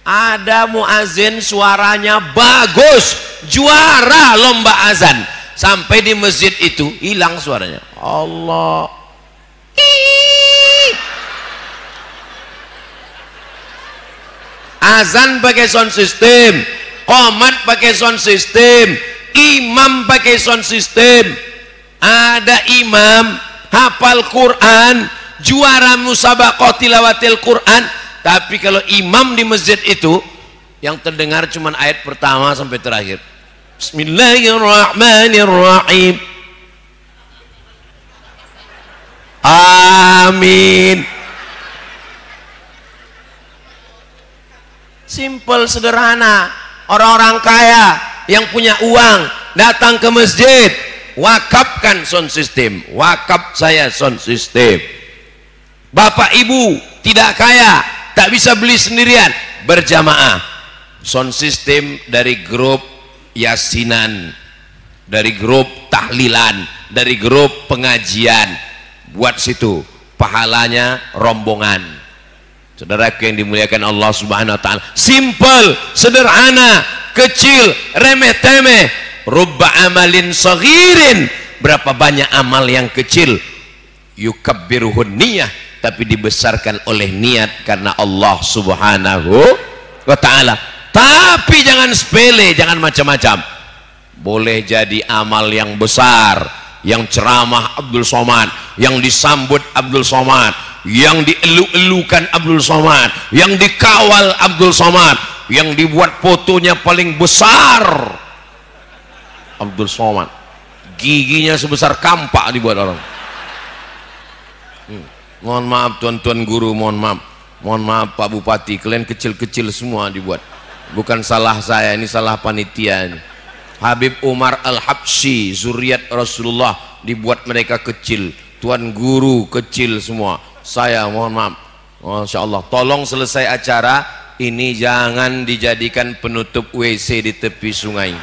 Ada muazin suaranya bagus, juara lomba azan, sampai di masjid itu hilang suaranya. Allah, azan pakai sound system, qomat pakai sound system, imam pakai sound system. Ada imam hafal Quran, juara musabaqah tilawatil Quran, tapi kalau imam di masjid itu yang terdengar cuma ayat pertama sampai terakhir. Bismillahirrahmanirrahim. Amin. Simple, sederhana. Orang-orang kaya yang punya uang datang ke masjid, wakafkan sound system. Wakaf saya sound system. Bapak ibu tidak kaya, tak bisa beli sendirian, berjamaah. Sound system dari grup yasinan, dari grup tahlilan, dari grup pengajian. Buat situ, pahalanya rombongan. Saudaraku yang dimuliakan Allah Subhanahu wa taala, simple, sederhana, kecil, remeh-temeh. Rubba amalin saghirin, berapa banyak amal yang kecil, yukabbiruhun niyah, tapi dibesarkan oleh niat karena Allah Subhanahu wa taala. Tapi jangan sepele, jangan macam-macam. Boleh jadi amal yang besar, yang ceramah Abdul Somad, yang disambut Abdul Somad, yang dielu-elukan Abdul Somad, yang dikawal Abdul Somad, yang dibuat fotonya paling besar Abdul Somad, giginya sebesar kampak dibuat orang. Mohon maaf tuan-tuan guru, mohon maaf Pak Bupati, kalian kecil-kecil semua dibuat. Bukan salah saya, ini salah panitia ini. Habib Umar Al-Habsyi, zuriat Rasulullah, dibuat mereka kecil. Tuan guru kecil semua. Saya mohon maaf, Masya Allah, tolong selesai acara ini jangan dijadikan penutup WC di tepi sungai.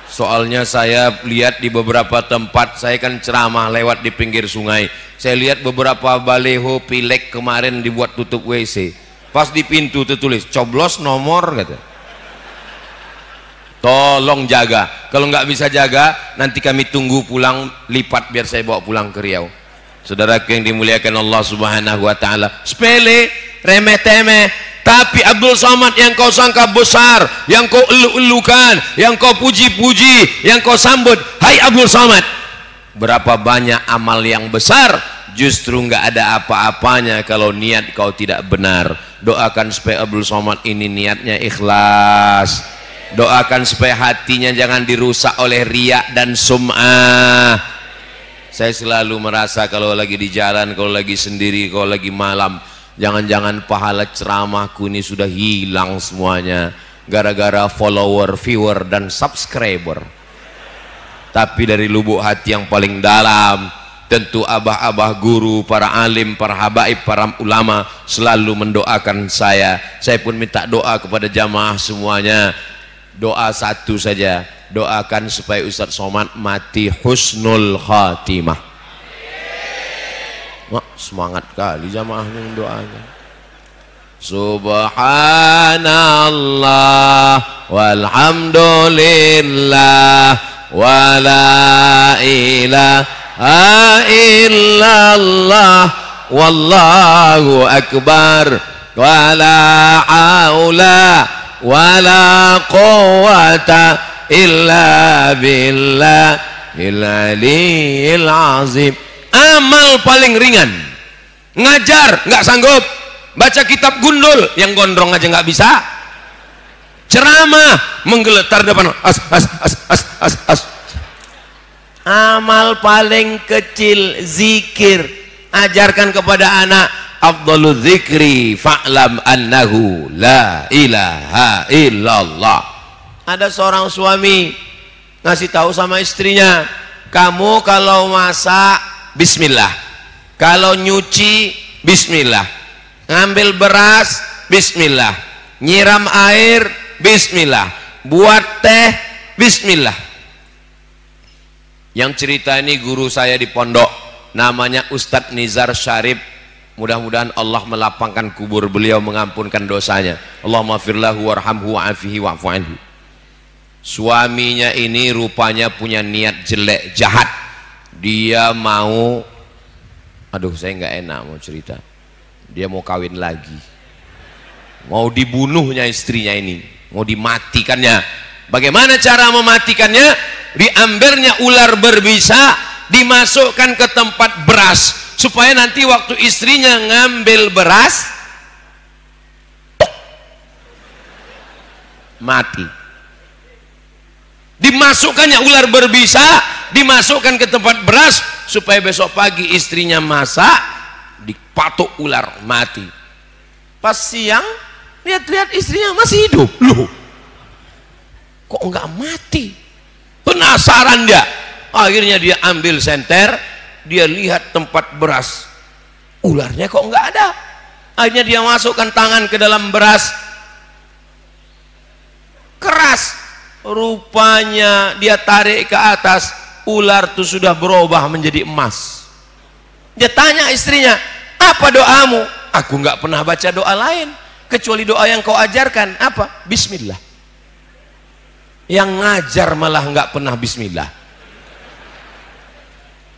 Soalnya saya lihat di beberapa tempat, saya kan ceramah lewat di pinggir sungai, saya lihat beberapa baleho pilek kemarin dibuat tutup WC. Pas di pintu tertulis coblos nomor, kata. Tolong jaga, kalau nggak bisa jaga nanti kami tunggu pulang lipat biar saya bawa pulang ke Riau. Saudara yang dimuliakan Allah Subhanahu wa taala, sepele, remeh-temeh, tapi Abdul Somad yang kau sangka besar, yang kau elu-elukan, yang kau puji-puji, yang kau sambut, hai Abdul Somad, berapa banyak amal yang besar justru nggak ada apa-apanya kalau niat kau tidak benar. Doakan supaya Abdul Somad ini niatnya ikhlas. Doakan supaya hatinya jangan dirusak oleh riya dan sum'ah. Saya selalu merasa kalau lagi di jalan, kalau lagi sendiri, kalau lagi malam, jangan-jangan pahala ceramahku ini sudah hilang semuanya gara-gara follower, viewer, dan subscriber. Tapi dari lubuk hati yang paling dalam, tentu abah-abah guru, para alim, para habaib, para ulama selalu mendoakan saya. Saya pun minta doa kepada jamaah semuanya. Doa satu saja, doakan supaya Ustadz Somad mati husnul khatimah. Wah, semangat kali jamaahnya doanya. Subhanallah walhamdulillah wa la ilaha illallah wallahu akbar wa la haula wala quwwata illa billahil aliyil azim. Amal paling ringan, ngajar nggak sanggup, baca kitab gundul yang gondrong aja nggak bisa, ceramah menggeletar depan as. Amal paling kecil zikir, ajarkan kepada anak, afdhalu dzikri fa'lam annahu la ilaha illallah. Ada seorang suami ngasih tahu sama istrinya, kamu kalau masak bismillah, kalau nyuci bismillah, ngambil beras bismillah, nyiram air bismillah, buat teh bismillah. Yang cerita ini guru saya di pondok, namanya Ustadz Nizar Syarif. Mudah-mudahan Allah melapangkan kubur beliau, mengampunkan dosanya. Allahumma firlahu warhamhu wa'afihi wa'fu anhu. Suaminya ini rupanya punya niat jelek, jahat. Dia mau, aduh saya nggak enak mau cerita, dia mau kawin lagi, mau dibunuhnya istrinya ini, mau dimatikannya. Bagaimana cara mematikannya? Diambilnya ular berbisa, dimasukkan ke tempat beras, supaya nanti waktu istrinya ngambil beras mati. Dimasukkannya ular berbisa, dimasukkan ke tempat beras supaya besok pagi istrinya masak, dipatuk ular mati. Pas siang lihat-lihat istrinya masih hidup. Loh, kok enggak mati? Penasaran dia, akhirnya dia ambil senter, dia lihat tempat beras, ularnya kok enggak ada. Akhirnya dia masukkan tangan ke dalam beras, keras, rupanya dia tarik ke atas, ular itu sudah berubah menjadi emas. Dia tanya istrinya, apa doamu? Aku nggak pernah baca doa lain kecuali doa yang kau ajarkan. Apa? Bismillah. Yang ngajar malah nggak pernah bismillah.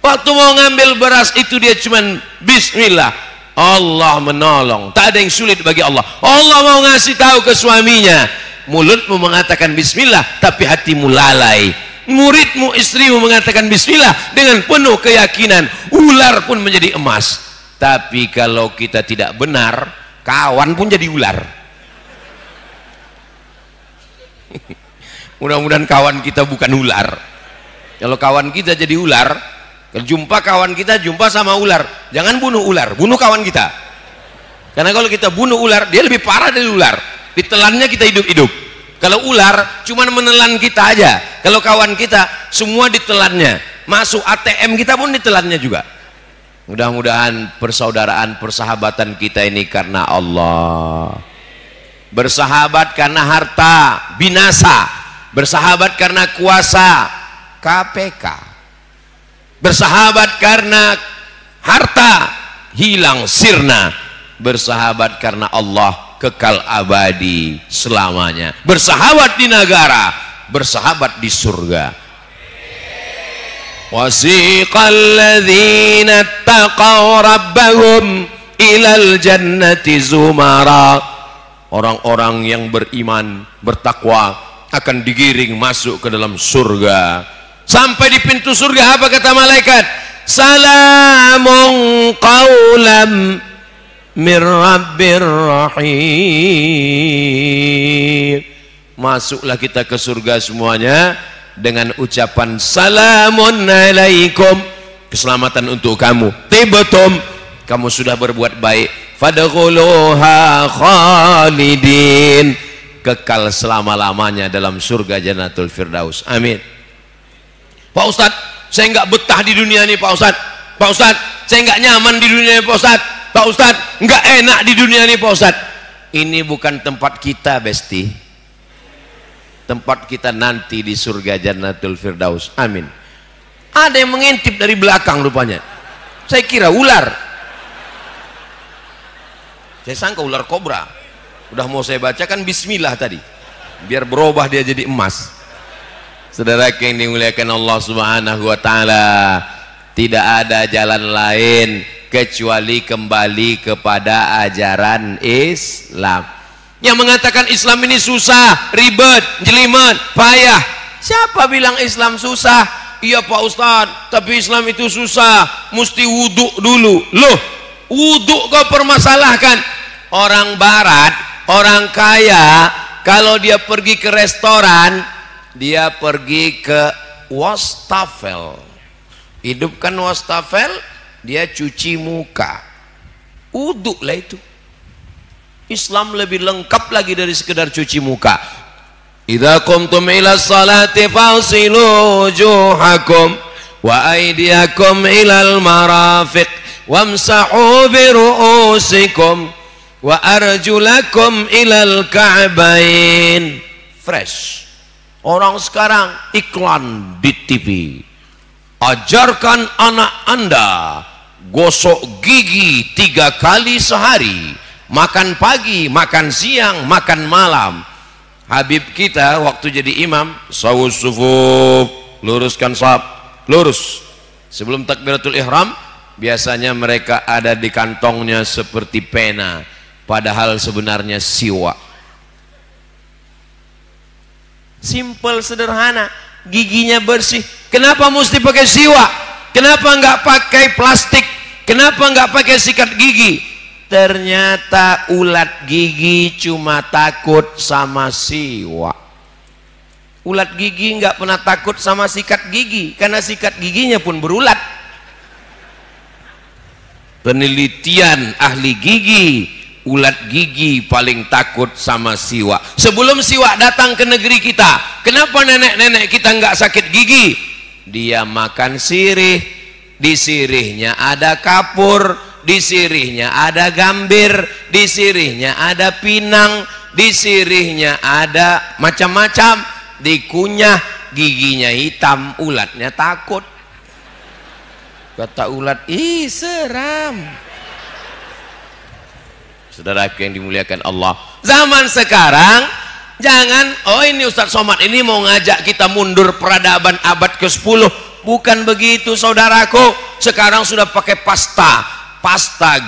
Waktu mau ngambil beras itu dia cuman bismillah, Allah menolong. Tak ada yang sulit bagi Allah. Allah mau ngasih tahu ke suaminya, mulutmu mengatakan bismillah tapi hatimu lalai. Muridmu, istrimu mengatakan bismillah dengan penuh keyakinan, ular pun menjadi emas. Tapi kalau kita tidak benar, kawan pun jadi ular. Mudah-mudahan kawan kita bukan ular. Kalau kawan kita jadi ular, kalau jumpa kawan kita, jumpa sama ular, jangan bunuh ular, bunuh kawan kita. Karena kalau kita bunuh ular, dia lebih parah dari ular. Ditelannya kita hidup-hidup. Kalau ular cuma menelan kita aja, kalau kawan kita semua ditelannya, masuk ATM kita pun ditelannya juga. Mudah-mudahan persaudaraan, persahabatan kita ini karena Allah. Bersahabat karena harta, binasa. Bersahabat karena kuasa, KPK. Bersahabat karena harta, hilang sirna. Bersahabat karena Allah, kekal abadi selamanya. Bersahabat di negara, bersahabat di surga. Wasiqal ladzina taqaw rabbahum ilal jannati zumara. Orang-orang yang beriman, bertakwa akan digiring masuk ke dalam surga. Sampai di pintu surga apa kata malaikat? Salamun qaulam mir rabbir rahim. Masuklah kita ke surga semuanya dengan ucapan salamun alaikum, keselamatan untuk kamu, tibtum, kamu sudah berbuat baik, fadkhuluha khalidin, kekal selama-lamanya dalam surga Jannatul Firdaus. Amin. Pak Ustadz, saya nggak betah di dunia ini Pak Ustadz. Pak Ustadz, saya nggak nyaman di dunia ini Pak Ustadz. Pak Ustadz, nggak enak di dunia ini Pak Ustadz. Ini bukan tempat kita, Besti. Tempat kita nanti di surga Jannatul Firdaus. Amin. Ada yang mengintip dari belakang rupanya. Saya kira ular. Saya sangka ular kobra. Udah mau saya bacakan bismillah tadi, biar berubah dia jadi emas. Saudara yang dimuliakan Allah Subhanahu wa taala, tidak ada jalan lain kecuali kembali kepada ajaran Islam. Yang mengatakan Islam ini susah, ribet, jelimet, payah. Siapa bilang Islam susah? Iya Pak Ustadz, tapi Islam itu susah, mesti wudhu dulu. Loh, wudhu kau permasalahkan? Orang barat, orang kaya, kalau dia pergi ke restoran, dia pergi ke wastafel. Hidupkan wastafel, dia cuci muka, wudhu lah itu. Islam lebih lengkap lagi dari sekedar cuci muka. Idza qumtum ila salati fasilu wujuhakum wa aydiyakum ilal marafiq wamsahu bi ru'usikum wa arjulakum ilal ka'bain. Fresh. Orang sekarang iklan di TV. Ajarkan anak Anda gosok gigi 3 kali sehari. Makan pagi, makan siang, makan malam. Habib kita waktu jadi imam, sawus sufuf, luruskan saf, lurus. Sebelum takbiratul ihram, biasanya mereka ada di kantongnya seperti pena, padahal sebenarnya siwak. Simple, sederhana, giginya bersih. Kenapa mesti pakai siwak? Kenapa nggak pakai plastik? Kenapa nggak pakai sikat gigi? Ternyata ulat gigi cuma takut sama siwak. Ulat gigi nggak pernah takut sama sikat gigi, karena sikat giginya pun berulat. penelitian ahli gigi, ulat gigi paling takut sama siwak. Sebelum siwak datang ke negeri kita, kenapa nenek-nenek kita nggak sakit gigi? Dia makan sirih, di sirihnya ada kapur, di sirihnya ada gambir, di sirihnya ada pinang, di sirihnya ada macam-macam, dikunyah, giginya hitam, ulatnya takut. Kata ulat, ih seram. Saudaraku yang dimuliakan Allah, zaman sekarang jangan, oh ini Ustadz Somad ini mau ngajak kita mundur peradaban abad ke-10. Bukan begitu saudaraku. Sekarang sudah pakai pasta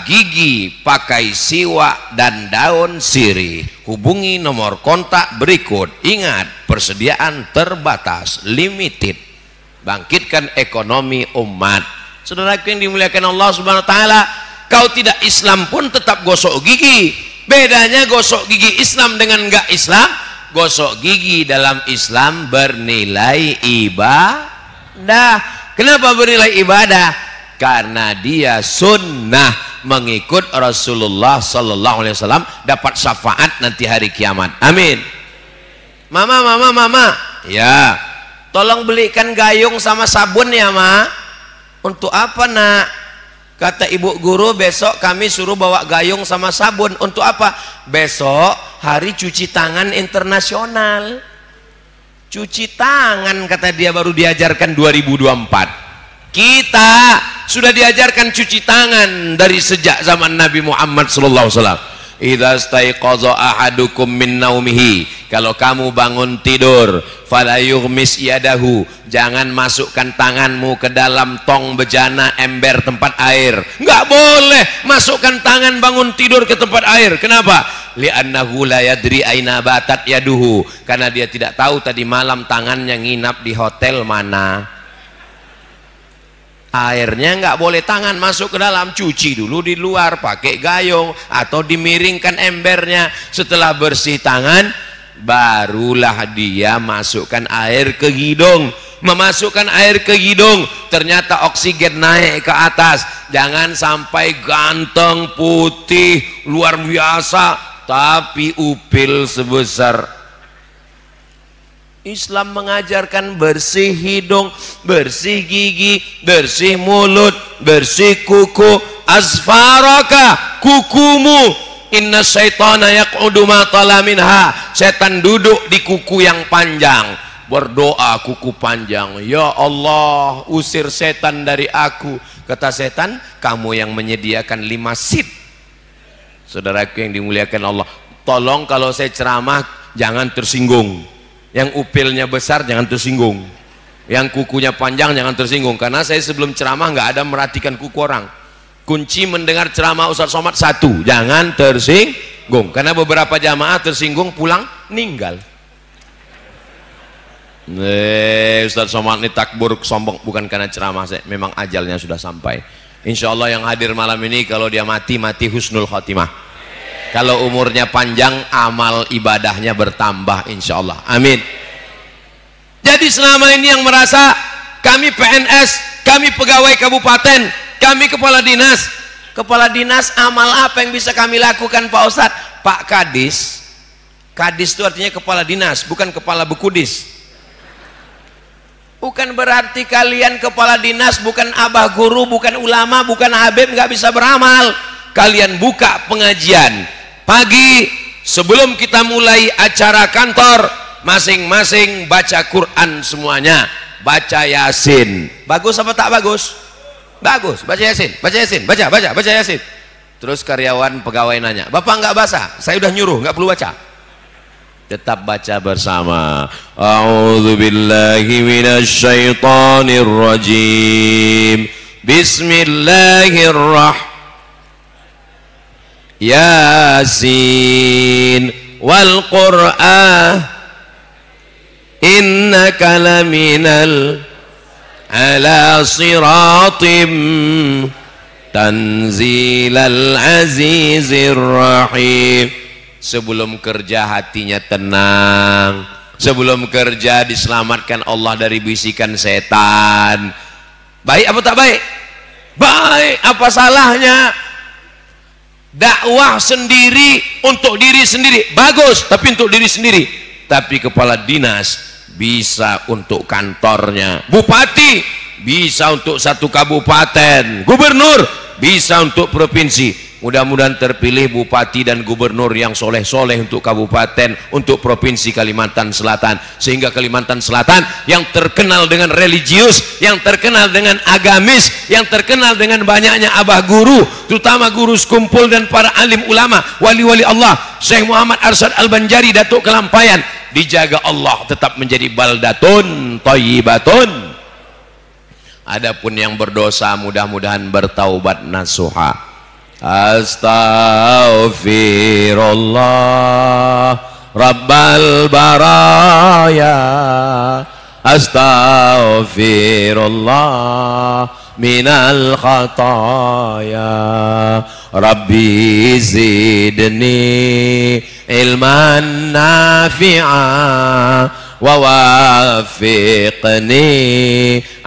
gigi pakai siwak dan daun sirih. Hubungi nomor kontak berikut. Ingat, persediaan terbatas, limited. Bangkitkan ekonomi umat. Saudaraku yang dimuliakan Allah Subhanahu wa taala, kau tidak Islam pun tetap gosok gigi. Bedanya gosok gigi Islam dengan enggak Islam, gosok gigi dalam Islam bernilai ibadah. Kenapa bernilai ibadah? Karena dia sunnah, mengikut Rasulullah sallallahu alaihi wasallam, dapat syafaat nanti hari kiamat. Amin. Mama, ya, tolong belikan gayung sama sabun ya, Ma. Untuk apa, Nak? Kata ibu guru, besok kami suruh bawa gayung sama sabun. Untuk apa? Besok hari cuci tangan internasional. Cuci tangan, kata dia, baru diajarkan 2024. Kita sudah diajarkan cuci tangan dari sejak zaman Nabi Muhammad SAW. Idza staiqaza ahadukum min naumihi, kalau kamu bangun tidur, fala yughmis yadahu, jangan masukkan tanganmu ke dalam tong bejana, ember tempat air. Enggak boleh masukkan tangan bangun tidur ke tempat air. Kenapa? Li'annahu la yadri aina batat yaduhu, karena dia tidak tahu tadi malam tangannya nginap di hotel mana. Airnya nggak boleh tangan masuk ke dalam, cuci dulu di luar pakai gayung atau dimiringkan embernya. Setelah bersih tangan, barulah dia masukkan air ke hidung. Memasukkan air ke hidung, ternyata oksigen naik ke atas. Jangan sampai ganteng, putih, luar biasa, tapi upil sebesar. Islam mengajarkan bersih hidung, bersih gigi, bersih mulut, bersih kuku. Azfaraka, kukumu. Inna syaitana yaq'udu ma tala minha. Setan duduk di kuku yang panjang. Berdoa kuku panjang, ya Allah, usir setan dari aku. Kata setan, kamu yang menyediakan 5 seat. Saudaraku yang dimuliakan Allah, tolong kalau saya ceramah jangan tersinggung. Yang upilnya besar jangan tersinggung, yang kukunya panjang jangan tersinggung, karena saya sebelum ceramah nggak ada merhatikan kuku orang. Kunci mendengar ceramah Ustadz Somad satu, jangan tersinggung, karena beberapa jamaah tersinggung pulang ninggal. Ustadz Somad ini takbur sombong, bukan karena ceramah saya, memang ajalnya sudah sampai. Insya Allah yang hadir malam ini kalau dia mati husnul khotimah. Kalau umurnya panjang, amal ibadahnya bertambah insya Allah. Amin. Jadi selama ini yang merasa kami PNS, kami pegawai kabupaten, kami kepala dinas, amal apa yang bisa kami lakukan Pak Ustadz? Pak Kadis, Kadis itu artinya kepala dinas, bukan kepala bekudis. Bukan berarti kalian kepala dinas, bukan abah guru, bukan ulama, bukan habib, nggak bisa beramal. Kalian buka pengajian pagi, sebelum kita mulai acara kantor, masing-masing baca Quran semuanya, baca Yasin. Bagus apa tak bagus? Bagus, baca Yasin, baca Yasin. Terus karyawan pegawai nanya, Bapak nggak basah? Saya udah nyuruh, nggak perlu baca. Tetap baca bersama. A'udzubillahi minasyaitonirrajim. Bismillahirrahmanirrahim. Yasin wal Qur'an innaka laminal ala siratim tanzilal azizir rahim. Sebelum kerja hatinya tenang, sebelum kerja diselamatkan Allah dari bisikan setan. Baik apa tak baik? baik, apa salahnya? Dakwah sendiri untuk diri sendiri bagus, tapi untuk diri sendiri. Tapi kepala dinas bisa untuk kantornya, bupati bisa untuk satu kabupaten, gubernur bisa untuk provinsi. Mudah-mudahan terpilih bupati dan gubernur yang soleh-soleh untuk kabupaten, untuk provinsi Kalimantan Selatan, sehingga Kalimantan Selatan yang terkenal dengan religius, yang terkenal dengan agamis, yang terkenal dengan banyaknya abah guru, terutama guru sekumpul dan para alim ulama, wali-wali Allah, Syekh Muhammad Arsyad Al-Banjari, Datuk Kelampayan, dijaga Allah tetap menjadi baldatun thayyibatun. Adapun yang berdosa mudah-mudahan bertaubat nasuha. Astaghfirullah Rabbal baraya, astaghfirullah minal khataya, Rabbi zidni ilman nafi'a wa wafiqni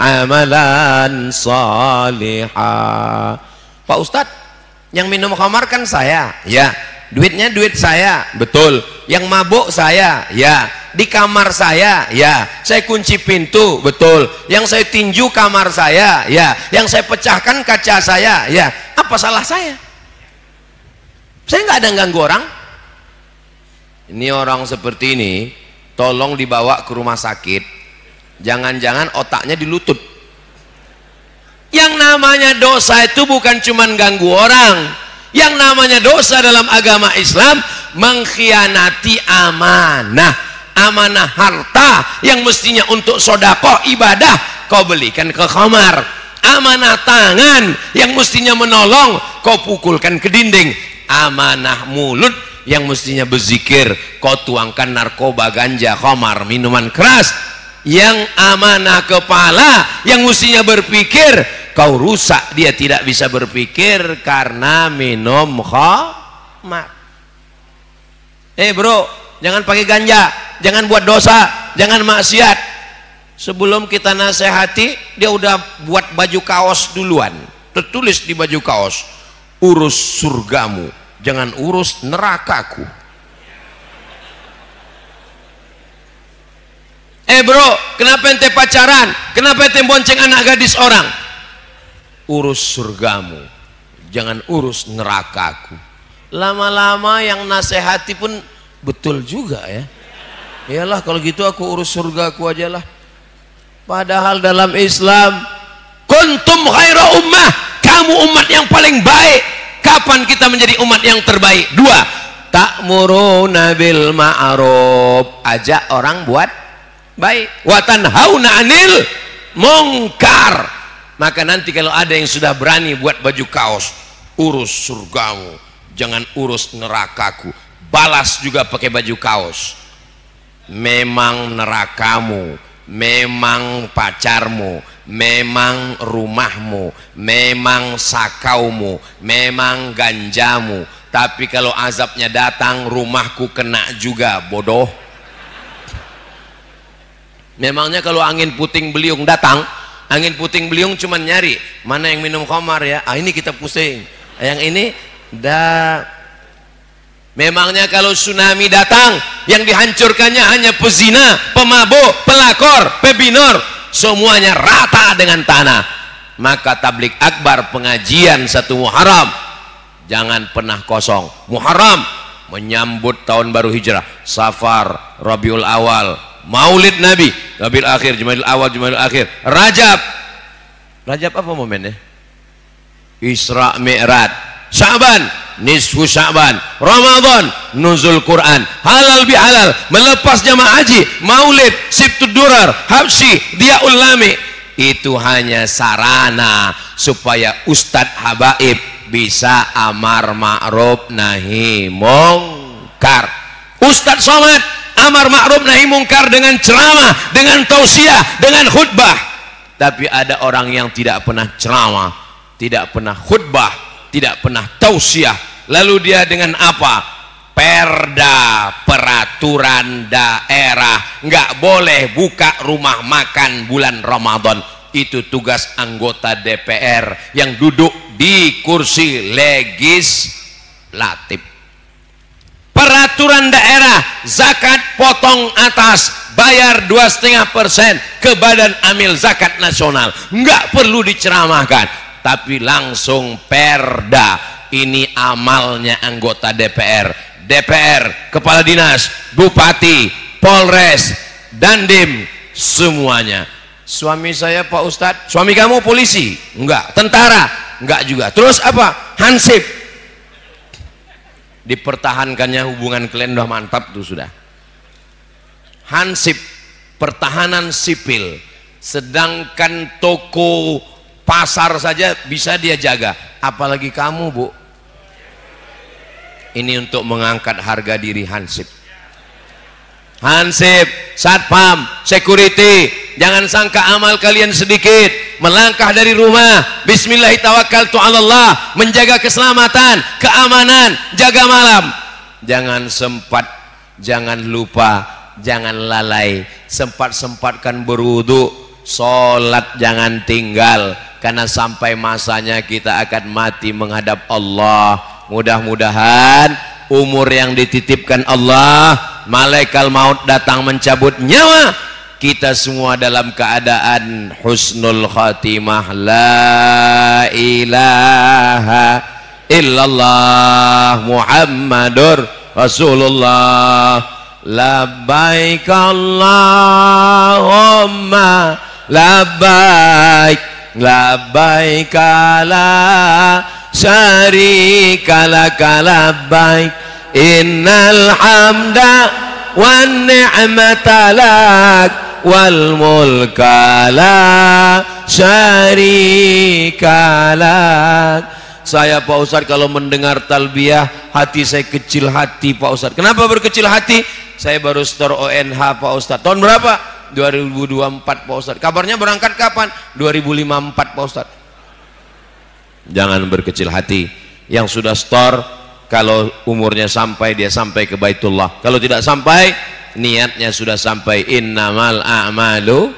amalan salihah. Pak Ustadz, yang minum khamar kan saya, ya. Duitnya duit saya, betul. Yang mabuk saya, ya. Di kamar saya, ya. Saya kunci pintu, betul. Yang saya tinju kamar saya, ya. Yang saya pecahkan kaca saya, ya. Apa salah saya? Saya nggak ada ganggu orang. Ini orang seperti ini, tolong dibawa ke rumah sakit. Jangan-jangan otaknya dilutut. Yang namanya dosa itu bukan cuman ganggu orang. Yang namanya dosa dalam agama Islam mengkhianati amanah. Amanah harta yang mestinya untuk sedekah ibadah kau belikan ke khamar. Amanah tangan yang mestinya menolong kau pukulkan ke dinding. Amanah mulut yang mestinya berzikir kau tuangkan narkoba, ganja, khamar, minuman keras. Yang amanah kepala yang mestinya berpikir kau rusak, dia tidak bisa berpikir karena minum khamar. Bro, jangan pakai ganja, jangan buat dosa, jangan maksiat. Sebelum kita nasihati, dia udah buat baju kaos duluan, tertulis di baju kaos, urus surgamu, jangan urus nerakaku. Bro, kenapa ente pacaran? Kenapa ente bonceng anak gadis orang? Urus surgamu, jangan urus nerakaku. Lama-lama yang nasihati pun betul juga ya. Iyalah kalau gitu aku urus surgaku aja lah. Padahal dalam Islam, kuntum khaira ummah, kamu umat yang paling baik. Kapan kita menjadi umat yang terbaik? Dua, ta'muruna bil ma'ruf, ajak orang buat baik, wa tanhauna 'anil munkar. Maka nanti kalau ada yang sudah berani buat baju kaos, urus surgamu, jangan urus nerakaku, balas juga pakai baju kaos. Memang nerakamu, memang pacarmu, memang rumahmu, memang sakaumu, memang ganjamu, tapi kalau azabnya datang rumahku kena juga, bodoh. Memangnya kalau angin puting beliung datang, angin puting beliung cuman nyari mana yang minum khamar ya, ini kita pusing, yang ini dah. Memangnya kalau tsunami datang yang dihancurkannya hanya pezina, pemabuk, pelakor, pebinor, semuanya rata dengan tanah. Maka tablik akbar, pengajian satu Muharram jangan pernah kosong. Muharram menyambut tahun baru hijrah, Safar, Rabiul Awal, Maulid Nabi, Rabiul Akhir, Jumadil Awal, Jumadil Akhir, Rajab. Rajab apa momennya? Isra Mi'raj. Sya'ban, nisfu Sya'ban. Ramadan, nuzul Quran. Halal bihalal, melepas jamaah haji, Maulid, Sibtud Durar, Habsyi, Diyaul Lami. Itu hanya sarana supaya Ustadz Habaib bisa amar ma'ruf nahi mungkar. Ustadz Somad amar ma'ruf nahi mungkar dengan ceramah, dengan tausiah, dengan khutbah. Tapi ada orang yang tidak pernah ceramah, tidak pernah khutbah, tidak pernah tausiah. Lalu dia dengan apa? Perda, peraturan daerah, nggak boleh buka rumah makan bulan Ramadan. Itu tugas anggota DPR yang duduk di kursi legislatif. Peraturan daerah, zakat potong atas, bayar 2,5% ke Badan Amil Zakat Nasional. Nggak perlu diceramahkan, tapi langsung perda. Ini amalnya anggota DPR. DPR, kepala dinas, bupati, polres, dandim, semuanya. Suami saya Pak Ustadz. Suami kamu polisi? Enggak. Tentara? Enggak juga. Terus apa? Hansip. Dipertahankannya hubungan kalian udah mantap tuh sudah. Hansip, pertahanan sipil. Sedangkan toko pasar saja bisa dia jaga, apalagi kamu, Bu. Ini untuk mengangkat harga diri Hansip. Hansip, satpam, security, jangan sangka amal kalian sedikit. Melangkah dari rumah, bismillahirrahmanirrahim, menjaga keselamatan, keamanan, jaga malam. Jangan sempat, jangan lupa, jangan lalai. Sempat-sempatkan berwudu, sholat jangan tinggal, karena sampai masanya kita akan mati menghadap Allah. Mudah-mudahan umur yang dititipkan Allah, malaikat maut datang mencabut nyawa, kita semua dalam keadaan husnul khatimah. La ilaha illallah Muhammadur Rasulullah. Labbaik Allahumma labbaik, labbaik la syarika laka labbaik, innal hamda wan ni'mata lak wal mulka la syarika lak. Saya Pak Ustadz kalau mendengar talbiyah hati saya kecil hati Pak Ustadz. Kenapa berkecil hati? Saya baru store ONH Pak Ustadz. Tahun berapa? 2024 Pak Ustadz. Kabarnya berangkat kapan? 2054 Pak Ustadz. Jangan berkecil hati. Yang sudah store, kalau umurnya sampai, dia sampai ke Baitullah. Kalau tidak sampai, niatnya sudah sampai. Innamal a'malu.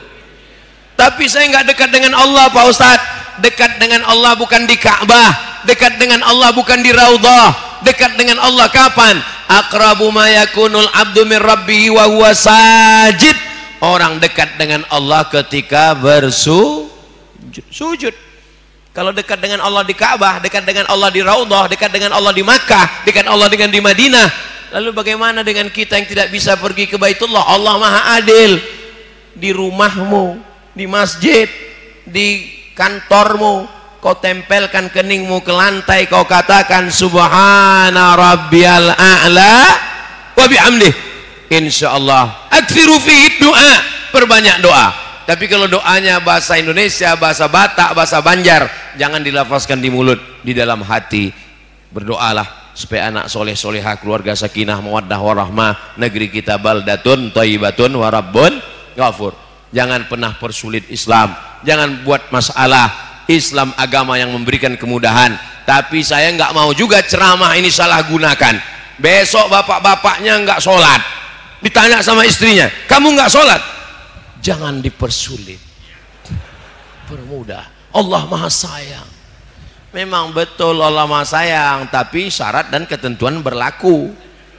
Tapi saya nggak dekat dengan Allah Pak Ustadz. Dekat dengan Allah bukan di Ka'bah, dekat dengan Allah bukan di Raudhah. Dekat dengan Allah kapan? Aqrabu ma yakunul abdu min rabbihi wa huwa sajid. Orang dekat dengan Allah ketika bersujud. Kalau dekat dengan Allah di Ka'bah, dekat dengan Allah di Raudhah, dekat dengan Allah di Makkah, dekat Allah dengan di Madinah. Lalu bagaimana dengan kita yang tidak bisa pergi ke Baitullah? Allah Maha Adil. Di rumahmu, di masjid, di kantormu, kau tempelkan keningmu ke lantai, kau katakan subhana rabbiyal a'la wa bihamdih. Insyaallah aktsiru fihi doa, perbanyak doa. Tapi kalau doanya bahasa Indonesia, bahasa Batak, bahasa Banjar, jangan dilafazkan di mulut, di dalam hati. Berdoalah supaya anak soleh solehah, keluarga sakinah mawaddah warahmah, negeri kita baldatun thayyibatun wa rabbun ghafur. Jangan pernah persulit Islam, jangan buat masalah. Islam agama yang memberikan kemudahan. Tapi saya nggak mau juga ceramah ini salah gunakan. Besok bapak-bapaknya nggak sholat, ditanya sama istrinya, kamu nggak sholat? Jangan dipersulit, permudah. Allah Maha Sayang. Memang betul Allah Maha Sayang, tapi syarat dan ketentuan berlaku.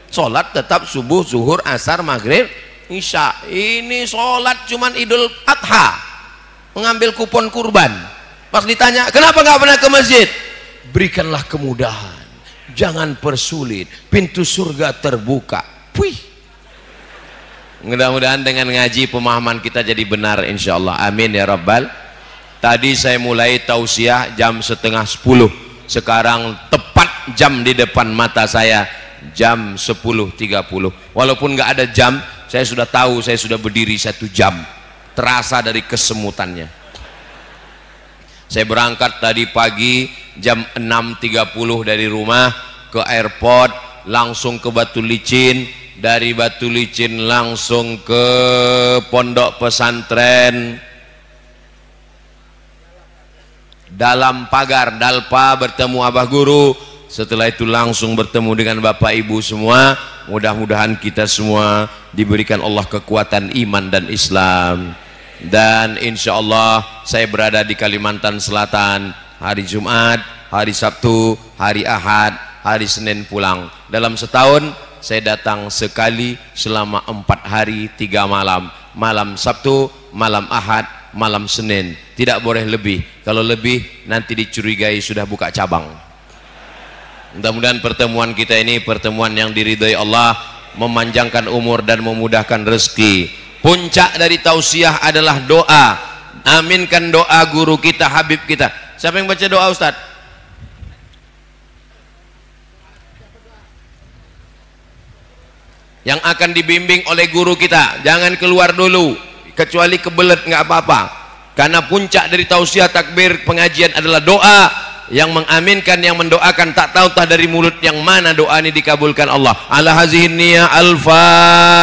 Sholat tetap subuh, zuhur, asar, maghrib, isya. Ini sholat cuman Idul Adha, mengambil kupon kurban. Pas ditanya kenapa nggak pernah ke masjid, berikanlah kemudahan, jangan persulit, pintu surga terbuka. Puih. Mudah-mudahan dengan ngaji pemahaman kita jadi benar insyaallah. Amin ya rabbal. Tadi saya mulai tausiah jam 9:30, sekarang tepat jam di depan mata saya jam 10:30. Walaupun nggak ada jam, saya sudah tahu saya sudah berdiri 1 jam, terasa dari kesemutannya. Saya berangkat tadi pagi jam 6.30 dari rumah ke airport, langsung ke Batu Licin, dari Batu Licin langsung ke pondok pesantren Dalam Pagar, Dalpa, bertemu Abah Guru. Setelah itu langsung bertemu dengan Bapak Ibu semua. Mudah-mudahan kita semua diberikan Allah kekuatan iman dan Islam. Dan insya Allah saya berada di Kalimantan Selatan hari Jumat, hari Sabtu, hari Ahad, hari Senin pulang. Dalam setahun saya datang sekali selama 4 hari 3 malam. Malam Sabtu, malam Ahad, malam Senin. Tidak boleh lebih. Kalau lebih nanti dicurigai sudah buka cabang. Mudah-mudahan pertemuan kita ini pertemuan yang diridhai Allah, memanjangkan umur dan memudahkan rezeki. Puncak dari tausiah adalah doa. Aminkan doa guru kita, Habib kita. Siapa yang baca doa, Ustaz? Yang akan dibimbing oleh guru kita. Jangan keluar dulu, kecuali kebelet nggak apa-apa. Karena puncak dari tausiah takbir pengajian adalah doa. Yang mengaminkan, yang mendoakan, tak tahu tah dari mulut yang mana doa ini dikabulkan Allah. Ala hazihin niyah al-Fatihah.